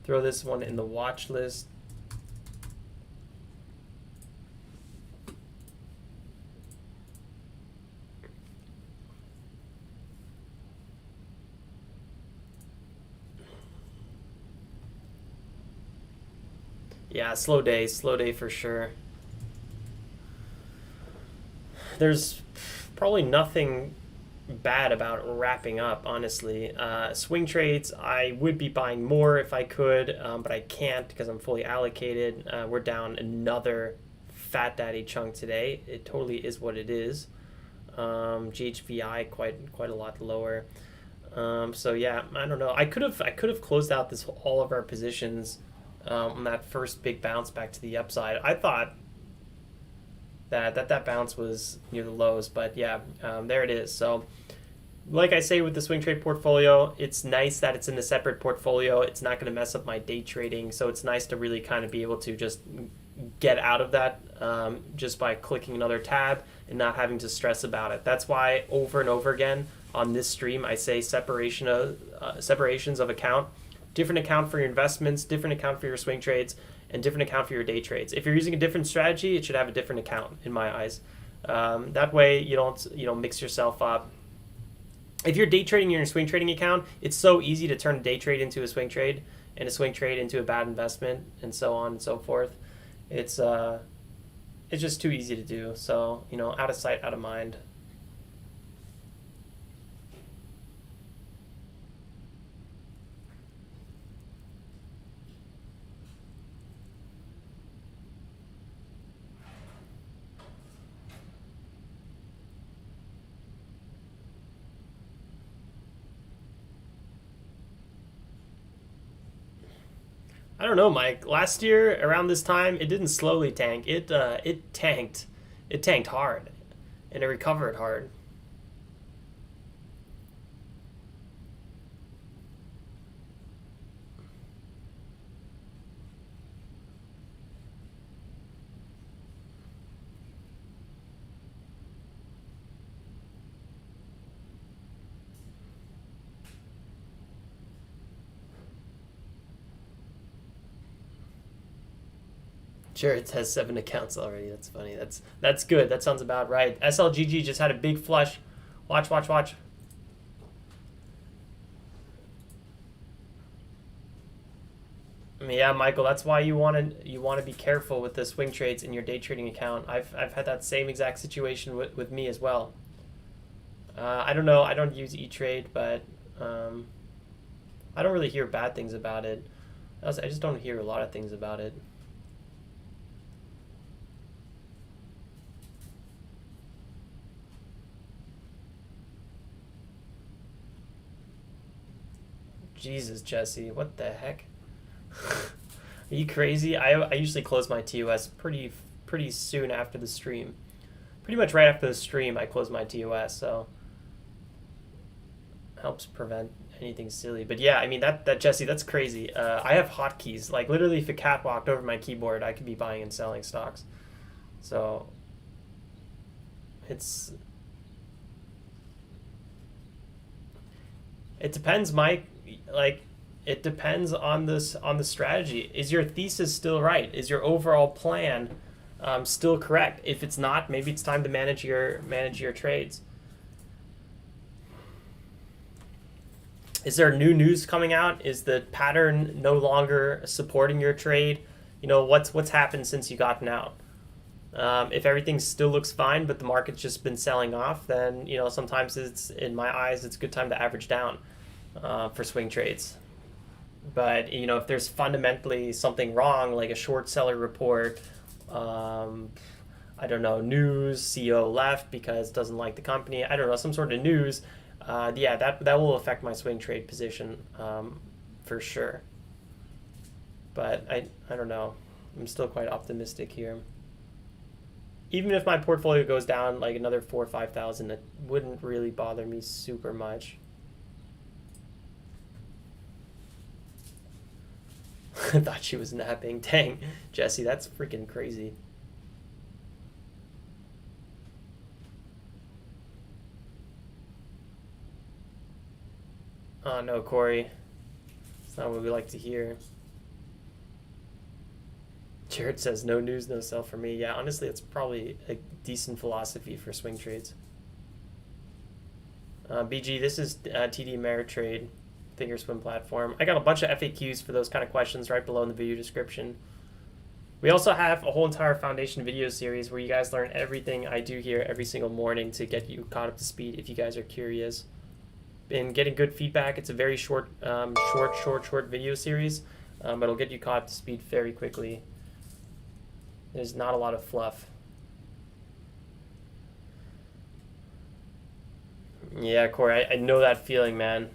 Throw this one in the watch list. Yeah, slow day for sure. There's probably nothing bad about wrapping up, honestly. Swing trades, I would be buying more if I could, but I can't because I'm fully allocated. We're down another fat daddy chunk today. It totally is what it is. GHVI quite a lot lower. So yeah, I don't know. I could have closed out all of our positions on that first big bounce back to the upside. I thought that bounce was near the lows, but yeah, there it is. So like I say with the swing trade portfolio, it's nice that it's in a separate portfolio. It's not going to mess up my day trading, so it's nice to really kind of be able to just get out of that just by clicking another tab and not having to stress about it. That's why over and over again on this stream I say separations of account. Different account for your investments, different account for your swing trades, and different account for your day trades. If you're using a different strategy, it should have a different account in my eyes. That way you don't mix yourself up. If you're day trading in your swing trading account, it's so easy to turn a day trade into a swing trade and a swing trade into a bad investment and so on and so forth. It's just too easy to do. So, out of sight, out of mind. I don't know, Mike. Last year around this time, it didn't slowly tank. It tanked. It tanked hard, and it recovered hard. Sure, it has 7 accounts already. That's funny. That's good. That sounds about right. SLGG just had a big flush. Watch. Yeah, Michael, that's why you want to be careful with the swing trades in your day trading account. I've had that same exact situation with me as well. I don't know. I don't use E-Trade, but I don't really hear bad things about it. I just don't hear a lot of things about it. Jesus, Jesse, what the heck? Are you crazy? I usually close my TOS pretty soon after the stream. Pretty much right after the stream, I close my TOS, so helps prevent anything silly. But yeah, I mean that Jesse, that's crazy. I have hotkeys. Like literally, if a cat walked over my keyboard, I could be buying and selling stocks. So it depends, Mike. Like it depends on the strategy. Is your thesis still right? Is your overall plan still correct? If it's not, maybe it's time to manage your trades. Is there new news coming out? Is the pattern no longer supporting your trade? You know, what's happened since you gotten out? If everything still looks fine, but the market's just been selling off, then, you know, sometimes it's, in my eyes, it's a good time to average down for swing trades. But, you know, if there's fundamentally something wrong, like a short seller report, I don't know, news, CEO left because doesn't like the company, I don't know, some sort of news, yeah, that will affect my swing trade position for sure. But I don't know. I'm still quite optimistic here. Even if my portfolio goes down like another 4,000 or 5,000, it wouldn't really bother me super much. I thought she was napping. Dang, Jesse, that's freaking crazy. Oh no, Corey. It's not what we like to hear. Jared says, no news, no sell for me. Yeah, honestly, it's probably a decent philosophy for swing trades. BG, this is TD Ameritrade, ThinkorSwim platform. I got a bunch of FAQs for those kind of questions right below in the video description. We also have a whole entire foundation video series where you guys learn everything I do here every single morning to get you caught up to speed if you guys are curious. Been getting good feedback. It's a very short video series, but it'll get you caught up to speed very quickly. There's not a lot of fluff. Yeah, Corey, I know that feeling, man.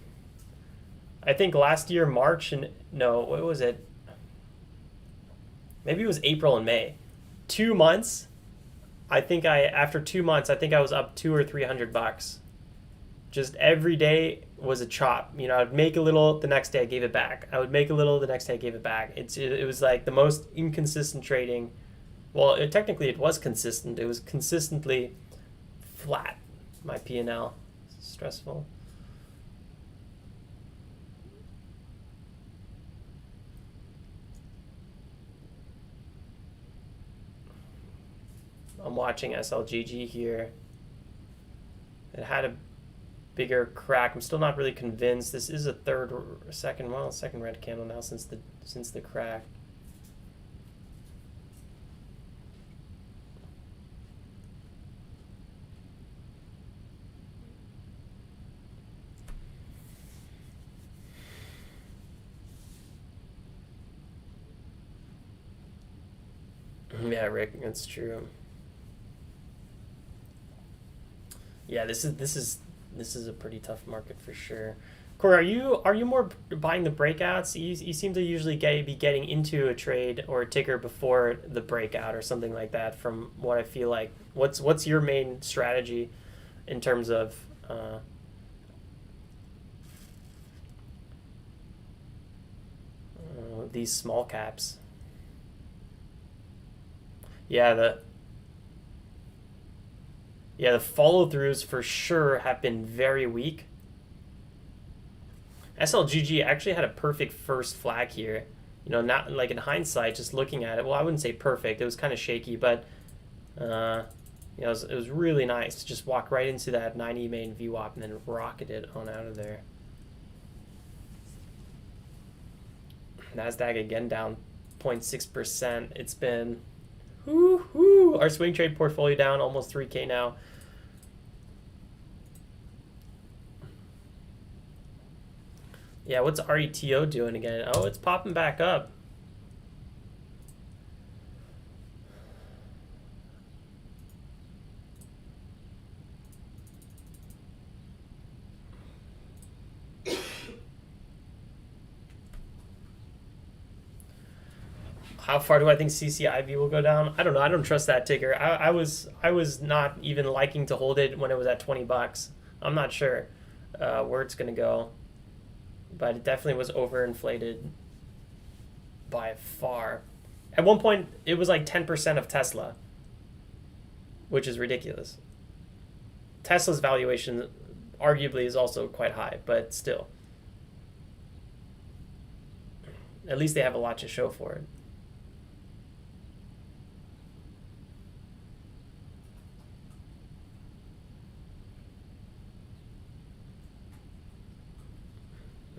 I think last year, March, and no, what was it? Maybe it was April and May. 2 months. After 2 months, I think I was up $200 or $300. Just every day was a chop. You know, I'd make a little, the next day I gave it back. I would make a little, the next day I gave it back. It was like the most inconsistent trading. Well, technically it was consistent. It was consistently flat, my P&L. Stressful. I'm watching SLGG here. It had a bigger crack. I'm still not really convinced. This is a second red candle now since the crack. Yeah, Rick, that's true. Yeah, this is a pretty tough market for sure. Corey, are you more buying the breakouts? You seem to usually be getting into a trade or a ticker before the breakout or something like that. From what I feel like, what's your main strategy in terms of these small caps? Yeah, the follow-throughs for sure have been very weak. SLGG actually had a perfect first flag here. You know, not like in hindsight, just looking at it. Well, I wouldn't say perfect. It was kind of shaky, but you know, it was really nice to just walk right into that 90 main VWAP and then rocket it on out of there. Nasdaq again down 0.6%. It's been our swing trade portfolio down almost 3K now. Yeah, what's RETO doing again? Oh, it's popping back up. How far do I think CCIV will go down? I don't know. I don't trust that ticker. I was not even liking to hold it when it was at $20. I'm not sure where it's gonna go, but it definitely was overinflated by far. At one point, it was like 10% of Tesla, which is ridiculous. Tesla's valuation arguably is also quite high, but still. At least they have a lot to show for it.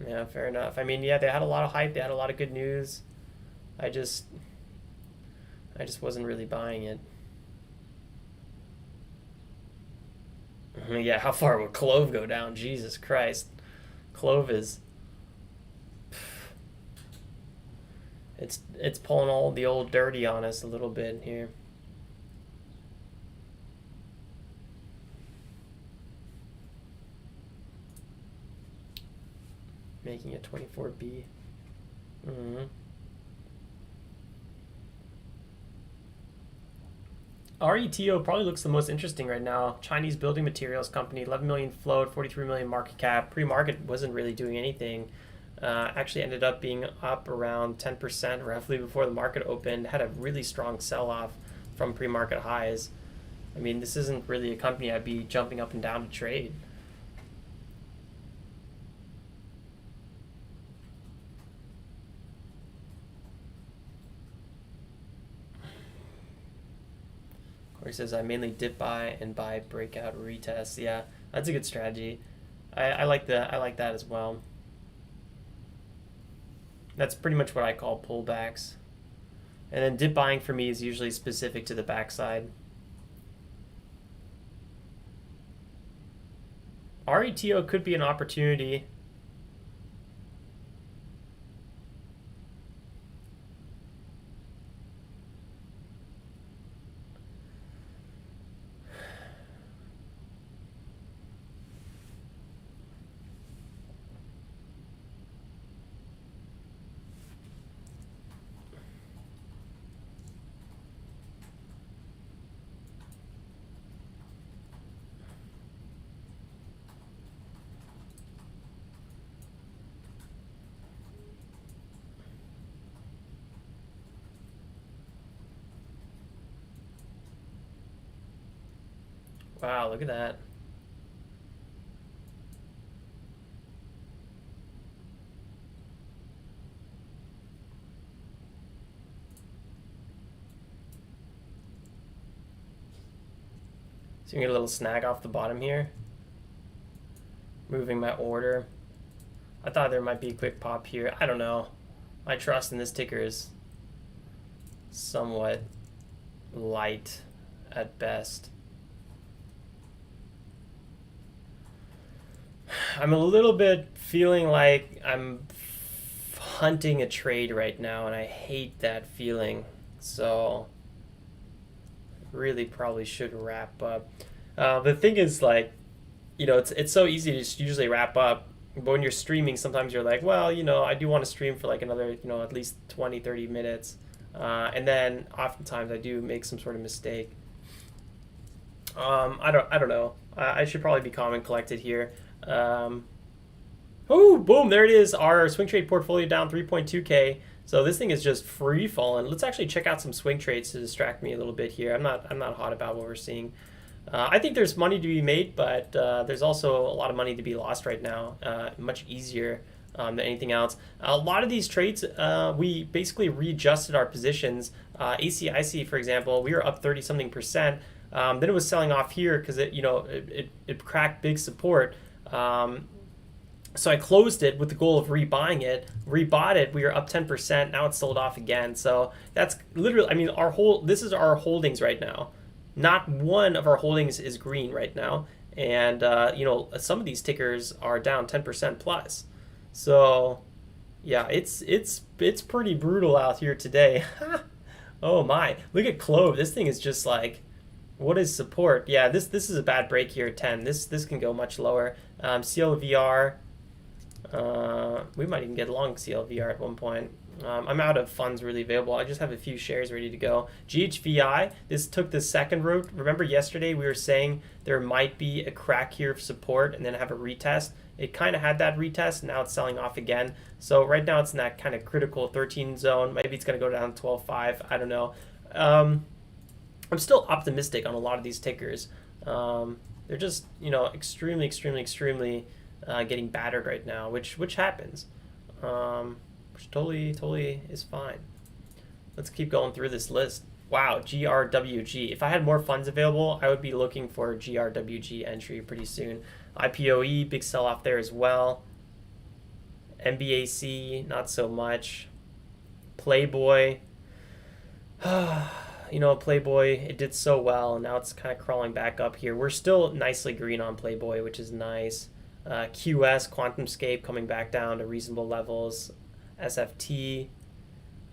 Yeah, fair enough. I mean, yeah, they had a lot of hype. They had a lot of good news. I just wasn't really buying it. Yeah, how far would Clove go down? Jesus Christ. Clove is it's pulling all the old dirty on us a little bit here. Making it 24B. RETO probably looks the most interesting right now. Chinese building materials company, 11 million float, 43 million market cap. Pre-market wasn't really doing anything. Actually ended up being up around 10% roughly before the market opened. Had a really strong sell-off from pre-market highs. I mean, this isn't really a company I'd be jumping up and down to trade. He says I mainly dip buy and buy breakout retests. Yeah, that's a good strategy. I like that. I like that as well. That's pretty much what I call pullbacks. And then dip buying for me is usually specific to the backside. RETO could be an opportunity. Wow, look at that. So you get a little snag off the bottom here. Moving my order. I thought there might be a quick pop here. I don't know. My trust in this ticker is somewhat light at best. I'm a little bit feeling like I'm hunting a trade right now, and I hate that feeling. So really probably should wrap up. The thing is, like, you know, it's so easy to just usually wrap up. But when you're streaming, sometimes you're like, well, you know, I do want to stream for like another, you know, at least 20, 30 minutes. And then oftentimes I do make some sort of mistake. I don't know. I should probably be calm and collected here. Oh, boom, there it is. Our swing trade portfolio down 3.2K. So this thing is just free falling. Let's actually check out some swing trades to distract me a little bit here. I'm not hot about what we're seeing. I think there's money to be made, but there's also a lot of money to be lost right now. Much easier than anything else. A lot of these trades, we basically readjusted our positions. AESE, for example, we were up 30-something%. Then it was selling off here because it cracked big support. So I closed it with the goal of rebuying it. Rebought it. We were up 10%. Now it's sold off again. So that's literally, I mean, this is our holdings right now. Not one of our holdings is green right now. And, some of these tickers are down 10% plus. So, yeah, it's pretty brutal out here today. Oh, my. Look at Clove. This thing is just like, what is support? Yeah, this is a bad break here at 10. This can go much lower. CLVR. We might even get long CLVR at one point. I'm out of funds really available. I just have a few shares ready to go. GHVI, this took the second route. Remember yesterday we were saying there might be a crack here of support and then have a retest. It kind of had that retest. Now it's selling off again. So right now it's in that kind of critical 13 zone. Maybe it's going to go down to 12.5. I don't know. I'm still optimistic on a lot of these tickers. They're just, extremely getting battered right now, which happens. Which totally is fine. Let's keep going through this list. Wow, GRWG. If I had more funds available, I would be looking for GRWG entry pretty soon. IPOE, big sell-off there as well. MBAC, not so much. Playboy, you know, Playboy, it did so well. Now it's kind of crawling back up here. We're still nicely green on Playboy, which is nice. QS, QuantumScape coming back down to reasonable levels. SFT,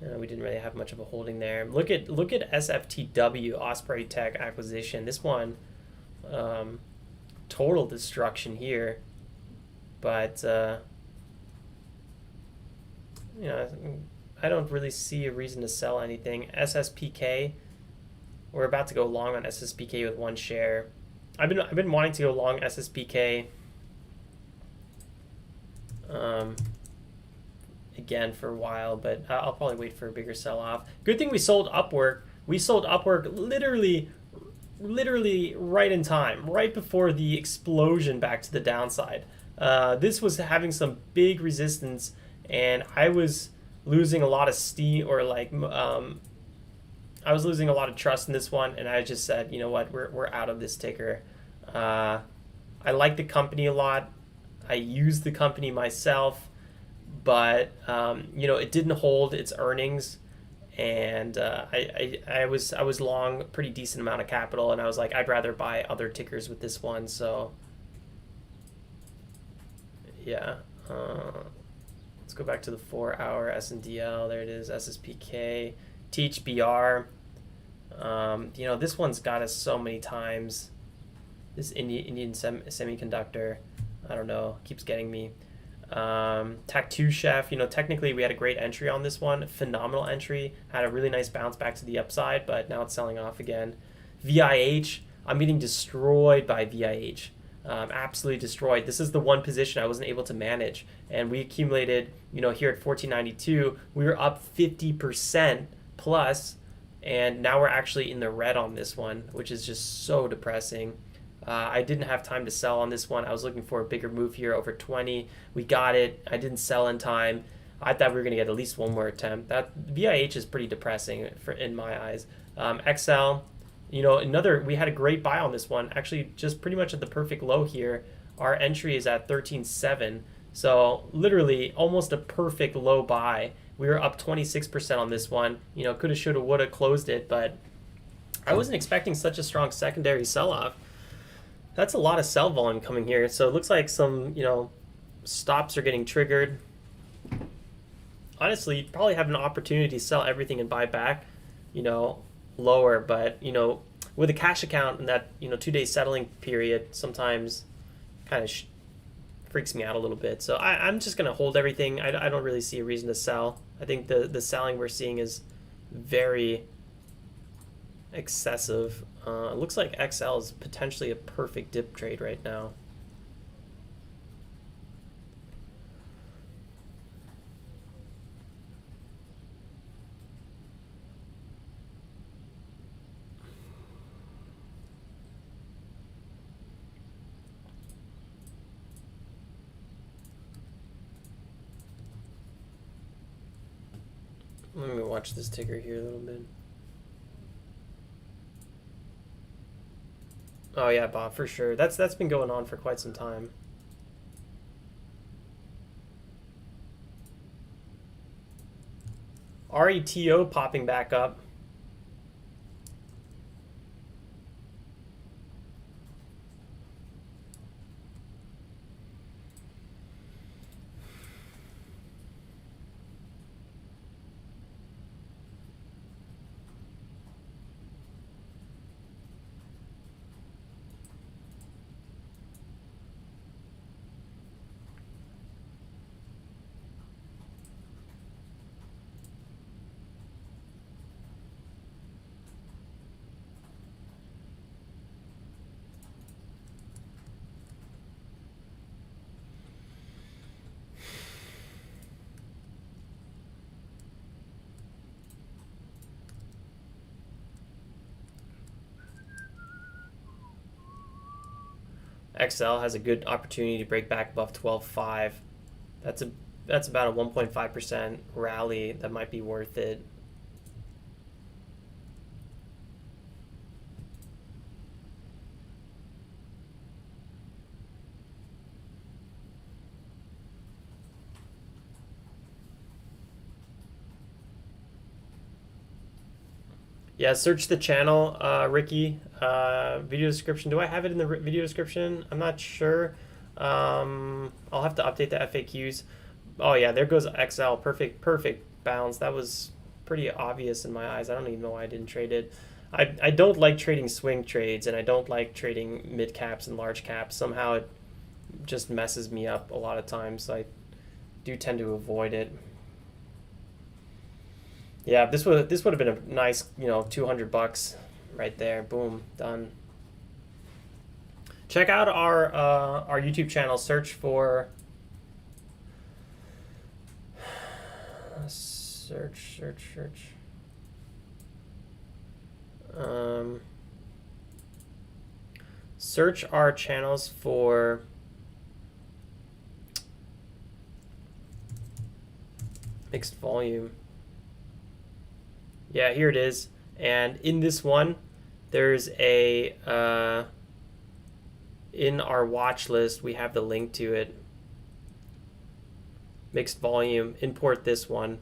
we didn't really have much of a holding there. Look at SFTW, Osprey Tech acquisition. This one, total destruction here. But, you know, I don't really see a reason to sell anything. SSPK, we're about to go long on SSPK with one share. I've been wanting to go long SSPK again for a while, but I'll probably wait for a bigger sell-off. Good thing we sold Upwork. We sold Upwork literally right in time, right before the explosion back to the downside. This was having some big resistance, and I was losing a lot of steam, or like I was losing a lot of trust in this one, and I just said, you know what, we're out of this ticker. I like the company a lot. I use the company myself, but you know, it didn't hold its earnings, and I was long a pretty decent amount of capital, and I was like, I'd rather buy other tickers with this one. So yeah. Let's go back to the 4-hour SNDL. There it is, SSPK, THBR. You know, this one's got us so many times. This Indian semiconductor, I don't know, keeps getting me. Tattoo Chef, you know, technically we had a great entry on this one. Phenomenal entry. Had a really nice bounce back to the upside, but now it's selling off again. VIH, I'm getting destroyed by VIH. Absolutely destroyed. This is the one position I wasn't able to manage, and we accumulated, you know, here at 1492, we were up 50% plus, and now we're actually in the red on this one, which is just so depressing. I didn't have time to sell on this one. I was looking for a bigger move here over 20. We got it. I didn't sell in time. I thought we were going to get at least one more attempt. That VIH is pretty depressing in my eyes. XL, you know, we had a great buy on this one, actually just pretty much at the perfect low here. Our entry is at 13.7, so literally almost a perfect low buy. We were up 26% on this one. You know, coulda, shoulda, woulda closed it, but I wasn't expecting such a strong secondary sell-off. That's a lot of sell volume coming here, so it looks like some, you know, stops are getting triggered. Honestly, you'd probably have an opportunity to sell everything and buy back, you know, lower, but you know, with a cash account and that, you know, 2-day settling period sometimes kind of freaks me out a little bit. So I'm just gonna hold everything. I don't really see a reason to sell. I think the selling we're seeing is very excessive. It looks like XL is potentially a perfect dip trade right now. Let me watch this ticker here a little bit. Oh yeah, Bob, for sure. That's been going on for quite some time. RETO popping back up. XL has a good opportunity to break back above 12.5. That's about a 1.5% rally that might be worth it. Yeah, search the channel, Ricky. Video description. Do I have it in the video description? I'm not sure. I'll have to update the FAQs. Oh yeah, there goes XL. Perfect bounce. That was pretty obvious in my eyes. I don't even know why I didn't trade it. I don't like trading swing trades, and I don't like trading mid caps and large caps. Somehow it just messes me up a lot of times. So I do tend to avoid it. Yeah, this would have been a nice, $200 right there. Boom, done. Check out our YouTube channel. Search for search. Search our channels for mixed volume. Yeah, here it is. And in this one, there's a in our watch list, we have the link to it. Mixed volume. Import this one.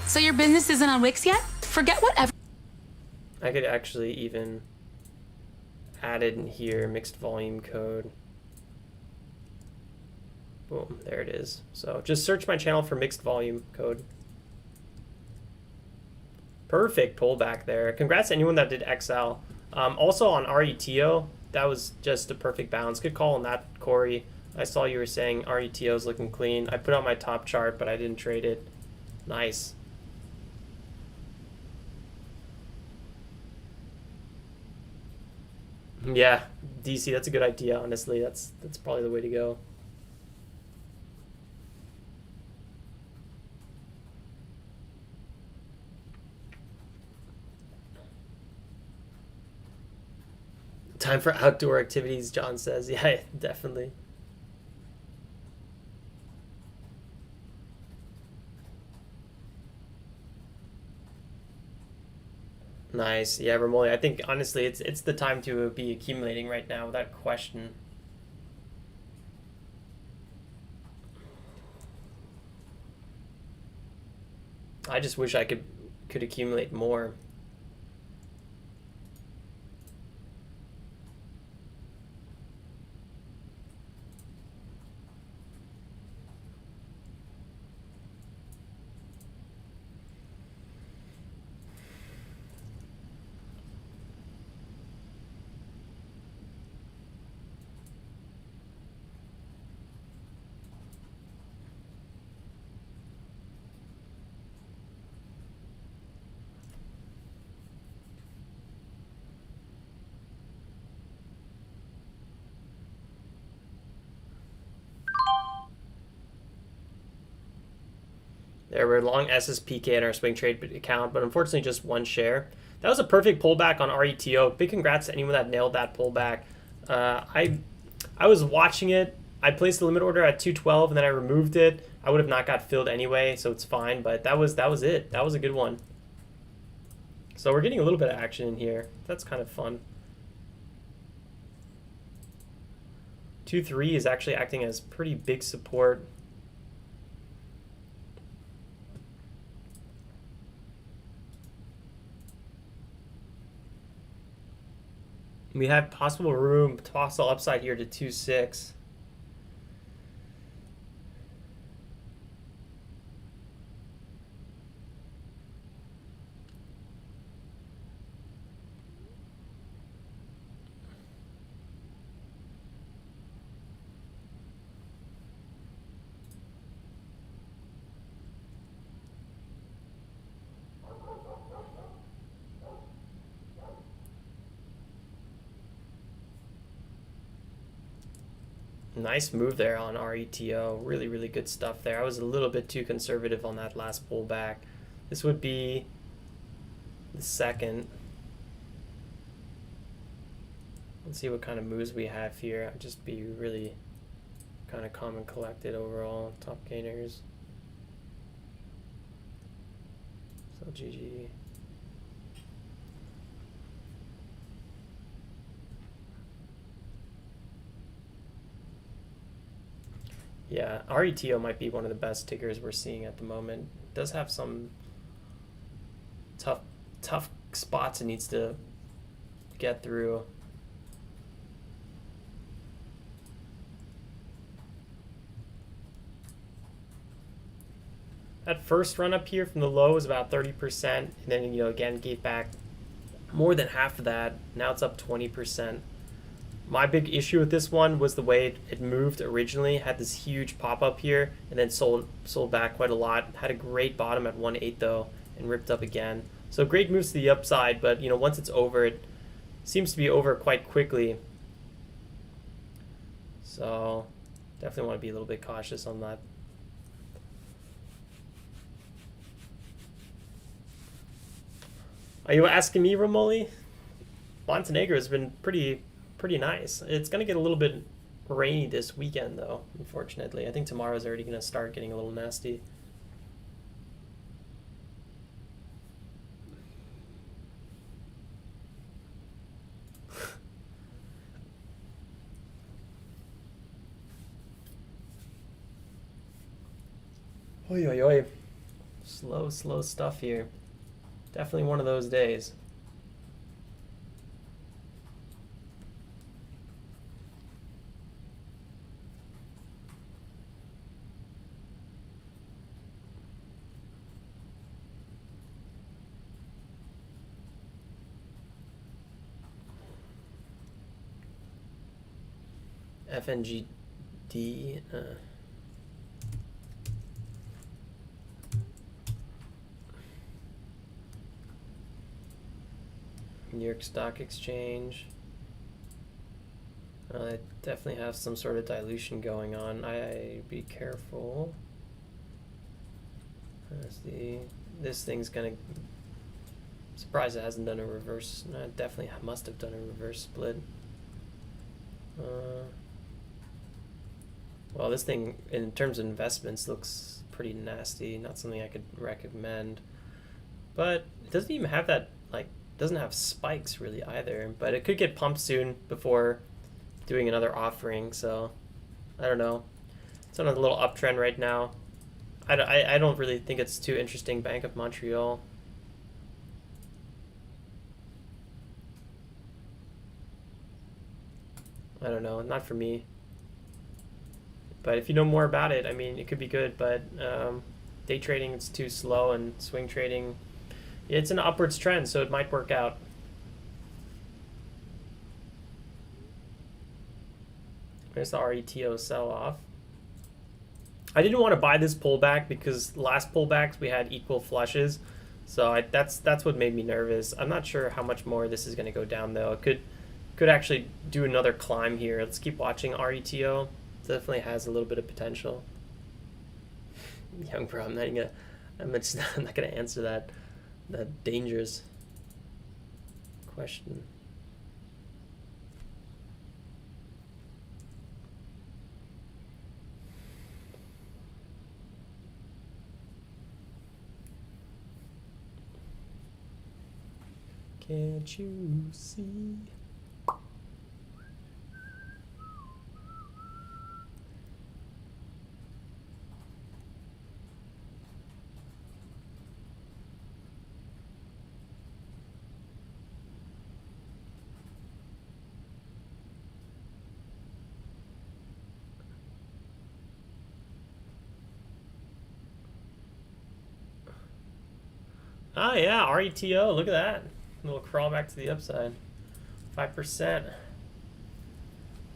So your business isn't on Wix yet? Forget whatever. I could actually even add it in here, mixed volume code. Boom, there it is. So just search my channel for mixed volume code. Perfect pullback there. Congrats to anyone that did XL. Also on RETO, that was just a perfect bounce. Good call on that, Corey. I saw you were saying RETO is looking clean. I put on my top chart, but I didn't trade it. Nice. Yeah, DC, that's a good idea, honestly. That's probably the way to go. Time for outdoor activities, John says. Yeah, definitely. Nice. Yeah, Ramoli, I think honestly it's the time to be accumulating right now without question. I just wish I could accumulate more. There were long SSPK in our swing trade account, but unfortunately just one share. That was a perfect pullback on RETO. Big congrats to anyone that nailed that pullback. I was watching it. I placed the limit order at 212 and then I removed it. I would have not got filled anyway, so it's fine. But that was it. That was a good one. So we're getting a little bit of action in here. That's kind of fun. 2-3 is actually acting as pretty big support. We have possible room, possible upside here to 2-6. Nice move there on RETO. Really, really good stuff there. I was a little bit too conservative on that last pullback. This would be the second. Let's see what kind of moves we have here. I'd just be really kind of calm and collected overall. Top gainers. SLGG. Yeah, RETO might be one of the best tickers we're seeing at the moment. It does have some tough spots it needs to get through. That first run up here from the low was about 30%, and then, you know, again gave back more than half of that. Now it's up 20%. My big issue with this one was the way it moved originally. Had this huge pop up here and then sold back quite a lot. Had a great bottom at 1.8 though and ripped up again. So great moves to the upside, but you know, once it's over, it seems to be over quite quickly. So definitely want to be a little bit cautious on that. Are you asking me, Romoli? Montenegro has been pretty nice. It's going to get a little bit rainy this weekend, though, unfortunately. I think tomorrow's already going to start getting a little nasty. Oi, oi, oi. Slow stuff here. Definitely one of those days. FNGD. New York Stock Exchange. I definitely have some sort of dilution going on. I'd be careful. This thing's gonna. Surprised it hasn't done a reverse. No, it definitely must have done a reverse split. Well, this thing, in terms of investments, looks pretty nasty. Not something I could recommend. But it doesn't even have that, like, doesn't have spikes really either. But it could get pumped soon before doing another offering. So, I don't know. It's on a little uptrend right now. I don't really think it's too interesting. Bank of Montreal. I don't know. Not for me. But if you know more about it, I mean, it could be good. But day trading, it's too slow, and swing trading, it's an upwards trend, so it might work out. There's the RETO sell-off. I didn't want to buy this pullback because last pullbacks we had equal flushes, so that's what made me nervous. I'm not sure how much more this is going to go down though. It could actually do another climb here. Let's keep watching RETO. Definitely has a little bit of potential. Young bro, I'm not gonna answer that dangerous question. Can't you see? Oh yeah, RETO, look at that. A little crawl back to the upside. 5%.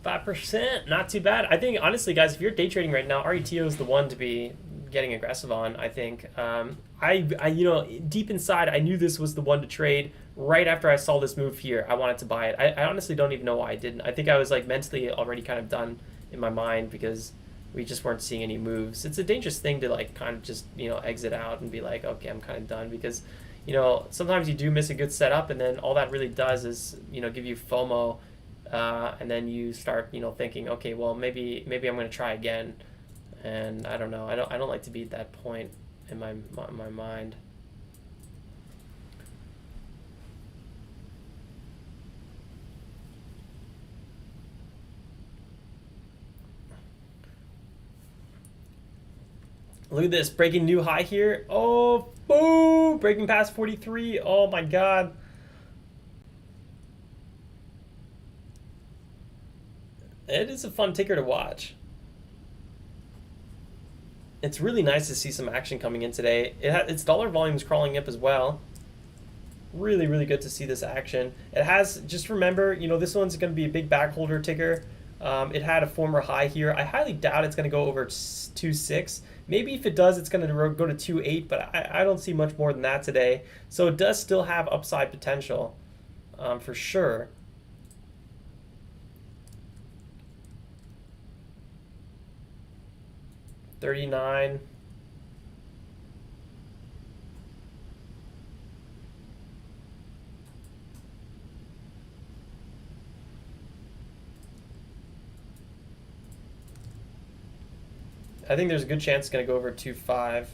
5%, not too bad. I think, honestly, guys, if you're day trading right now, RETO is the one to be getting aggressive on, I think. You know, deep inside, I knew this was the one to trade. Right after I saw this move here, I wanted to buy it. I honestly don't even know why I didn't. I think I was, like, mentally already kind of done in my mind because we just weren't seeing any moves. It's a dangerous thing to, like, kind of just, you know, exit out and be like, okay, I'm kind of done, because, you know, sometimes you do miss a good setup, and then all that really does is, you know, give you FOMO, and then you start, you know, thinking, okay, well, maybe I'm going to try again, and I don't know. I don't like to be at that point in my mind. Look at this, breaking new high here. Oh, boom, breaking past 43. Oh my God. It is a fun ticker to watch. It's really nice to see some action coming in today. Its dollar volume is crawling up as well. Really, really good to see this action. It has, just remember, you know, this one's going to be a big back holder ticker. It had a former high here. I highly doubt it's going to go over 2.6. Maybe if it does, it's going to go to 2.8, but I don't see much more than that today. So it does still have upside potential, for sure. $39. I think there's a good chance it's going to go over 2.5.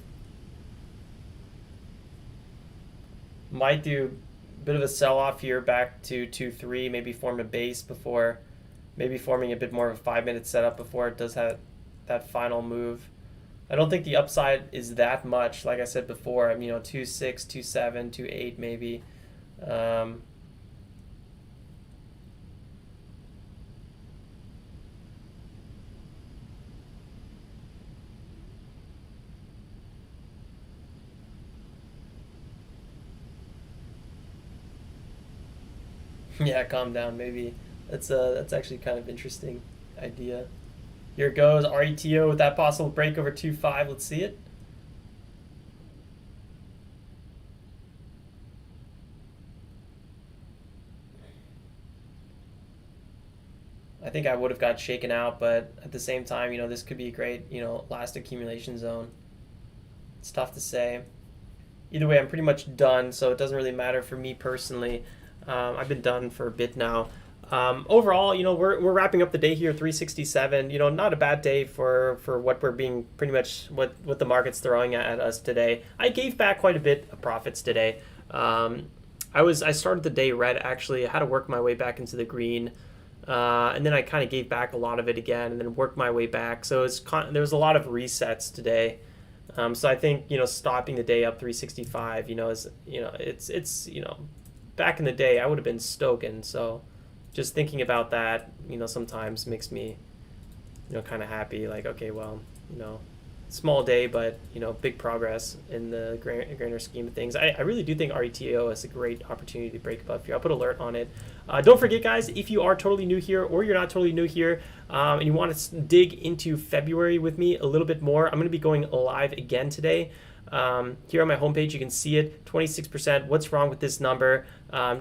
Might do a bit of a sell-off here back to 2.3, maybe form a base before, maybe forming a bit more of a 5-minute setup before it does that final move. I don't think the upside is that much, like I said before. I mean, you know, 2.6, 2.7, 2.8 maybe. Yeah, calm down, maybe. That's actually kind of interesting idea. Here it goes, RETO with that possible break over 2.5. Let's see it. I think I would have got shaken out, but at the same time, you know, this could be a great, you know, last accumulation zone. It's tough to say. Either way, I'm pretty much done, so it doesn't really matter for me personally. I've been done for a bit now. Overall, you know, we're wrapping up the day here, 367. You know, not a bad day for what we're being pretty much what the market's throwing at us today. I gave back quite a bit of profits today. I started the day red actually. I had to work my way back into the green, and then I kind of gave back a lot of it again, and then worked my way back. So there was a lot of resets today. So I think, you know, stopping the day up 365, you know, is, you know, it's you know, back in the day I would have been stoking. So just thinking about that, you know, sometimes makes me, you know, kind of happy. Like, okay, well, you know, small day, but, you know, big progress in the grander scheme of things. I really do think RETO is a great opportunity to break above here. I'll put alert on it. Don't forget, guys, if you are totally new here or you're not totally new here, and you want to dig into February with me a little bit more, I'm going to be going live again today. Here on my homepage, you can see it, 26%. What's wrong with this number?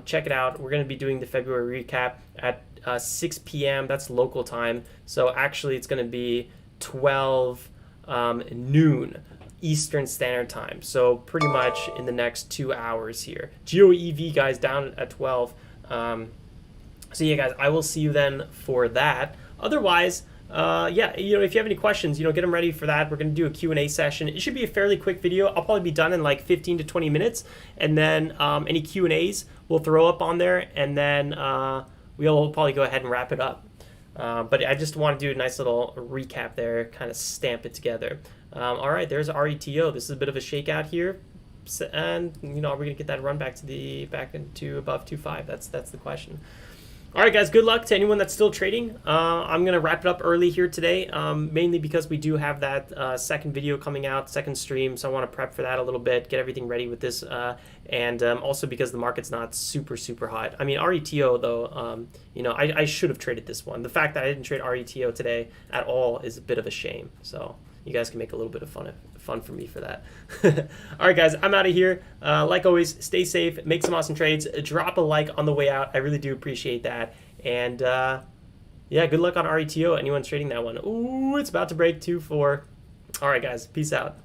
Check it out. We're going to be doing the February recap at 6 p.m. That's local time. So actually, it's going to be 12 noon Eastern Standard Time. So pretty much in the next 2 hours here. GeoEV, guys, down at 12. So yeah, guys, I will see you then for that. Otherwise, yeah, you know, if you have any questions, you know, get them ready for that. We're going to do a Q&A session. It should be a fairly quick video. I'll probably be done in like 15 to 20 minutes. And then any Q&As we'll throw up on there. And then we'll probably go ahead and wrap it up. But I just want to do a nice little recap there, kind of stamp it together. All right, there's RETO. This is a bit of a shakeout here. And, you know, are we going to get that run back into above 2.5? That's the question. All right, guys, good luck to anyone that's still trading. I'm going to wrap it up early here today, mainly because we do have that second video coming out, second stream, so I want to prep for that a little bit, get everything ready with this, and also because the market's not super, super hot. I mean, RETO, though, you know, I should have traded this one. The fact that I didn't trade RETO today at all is a bit of a shame, so you guys can make a little bit of fun for me for that. All right, guys, I'm out of here. Like always, stay safe, make some awesome trades, drop a like on the way out. I really do appreciate that. And yeah, good luck on RETO. Anyone trading that one? Ooh, it's about to break 2.4. All right, guys, peace out.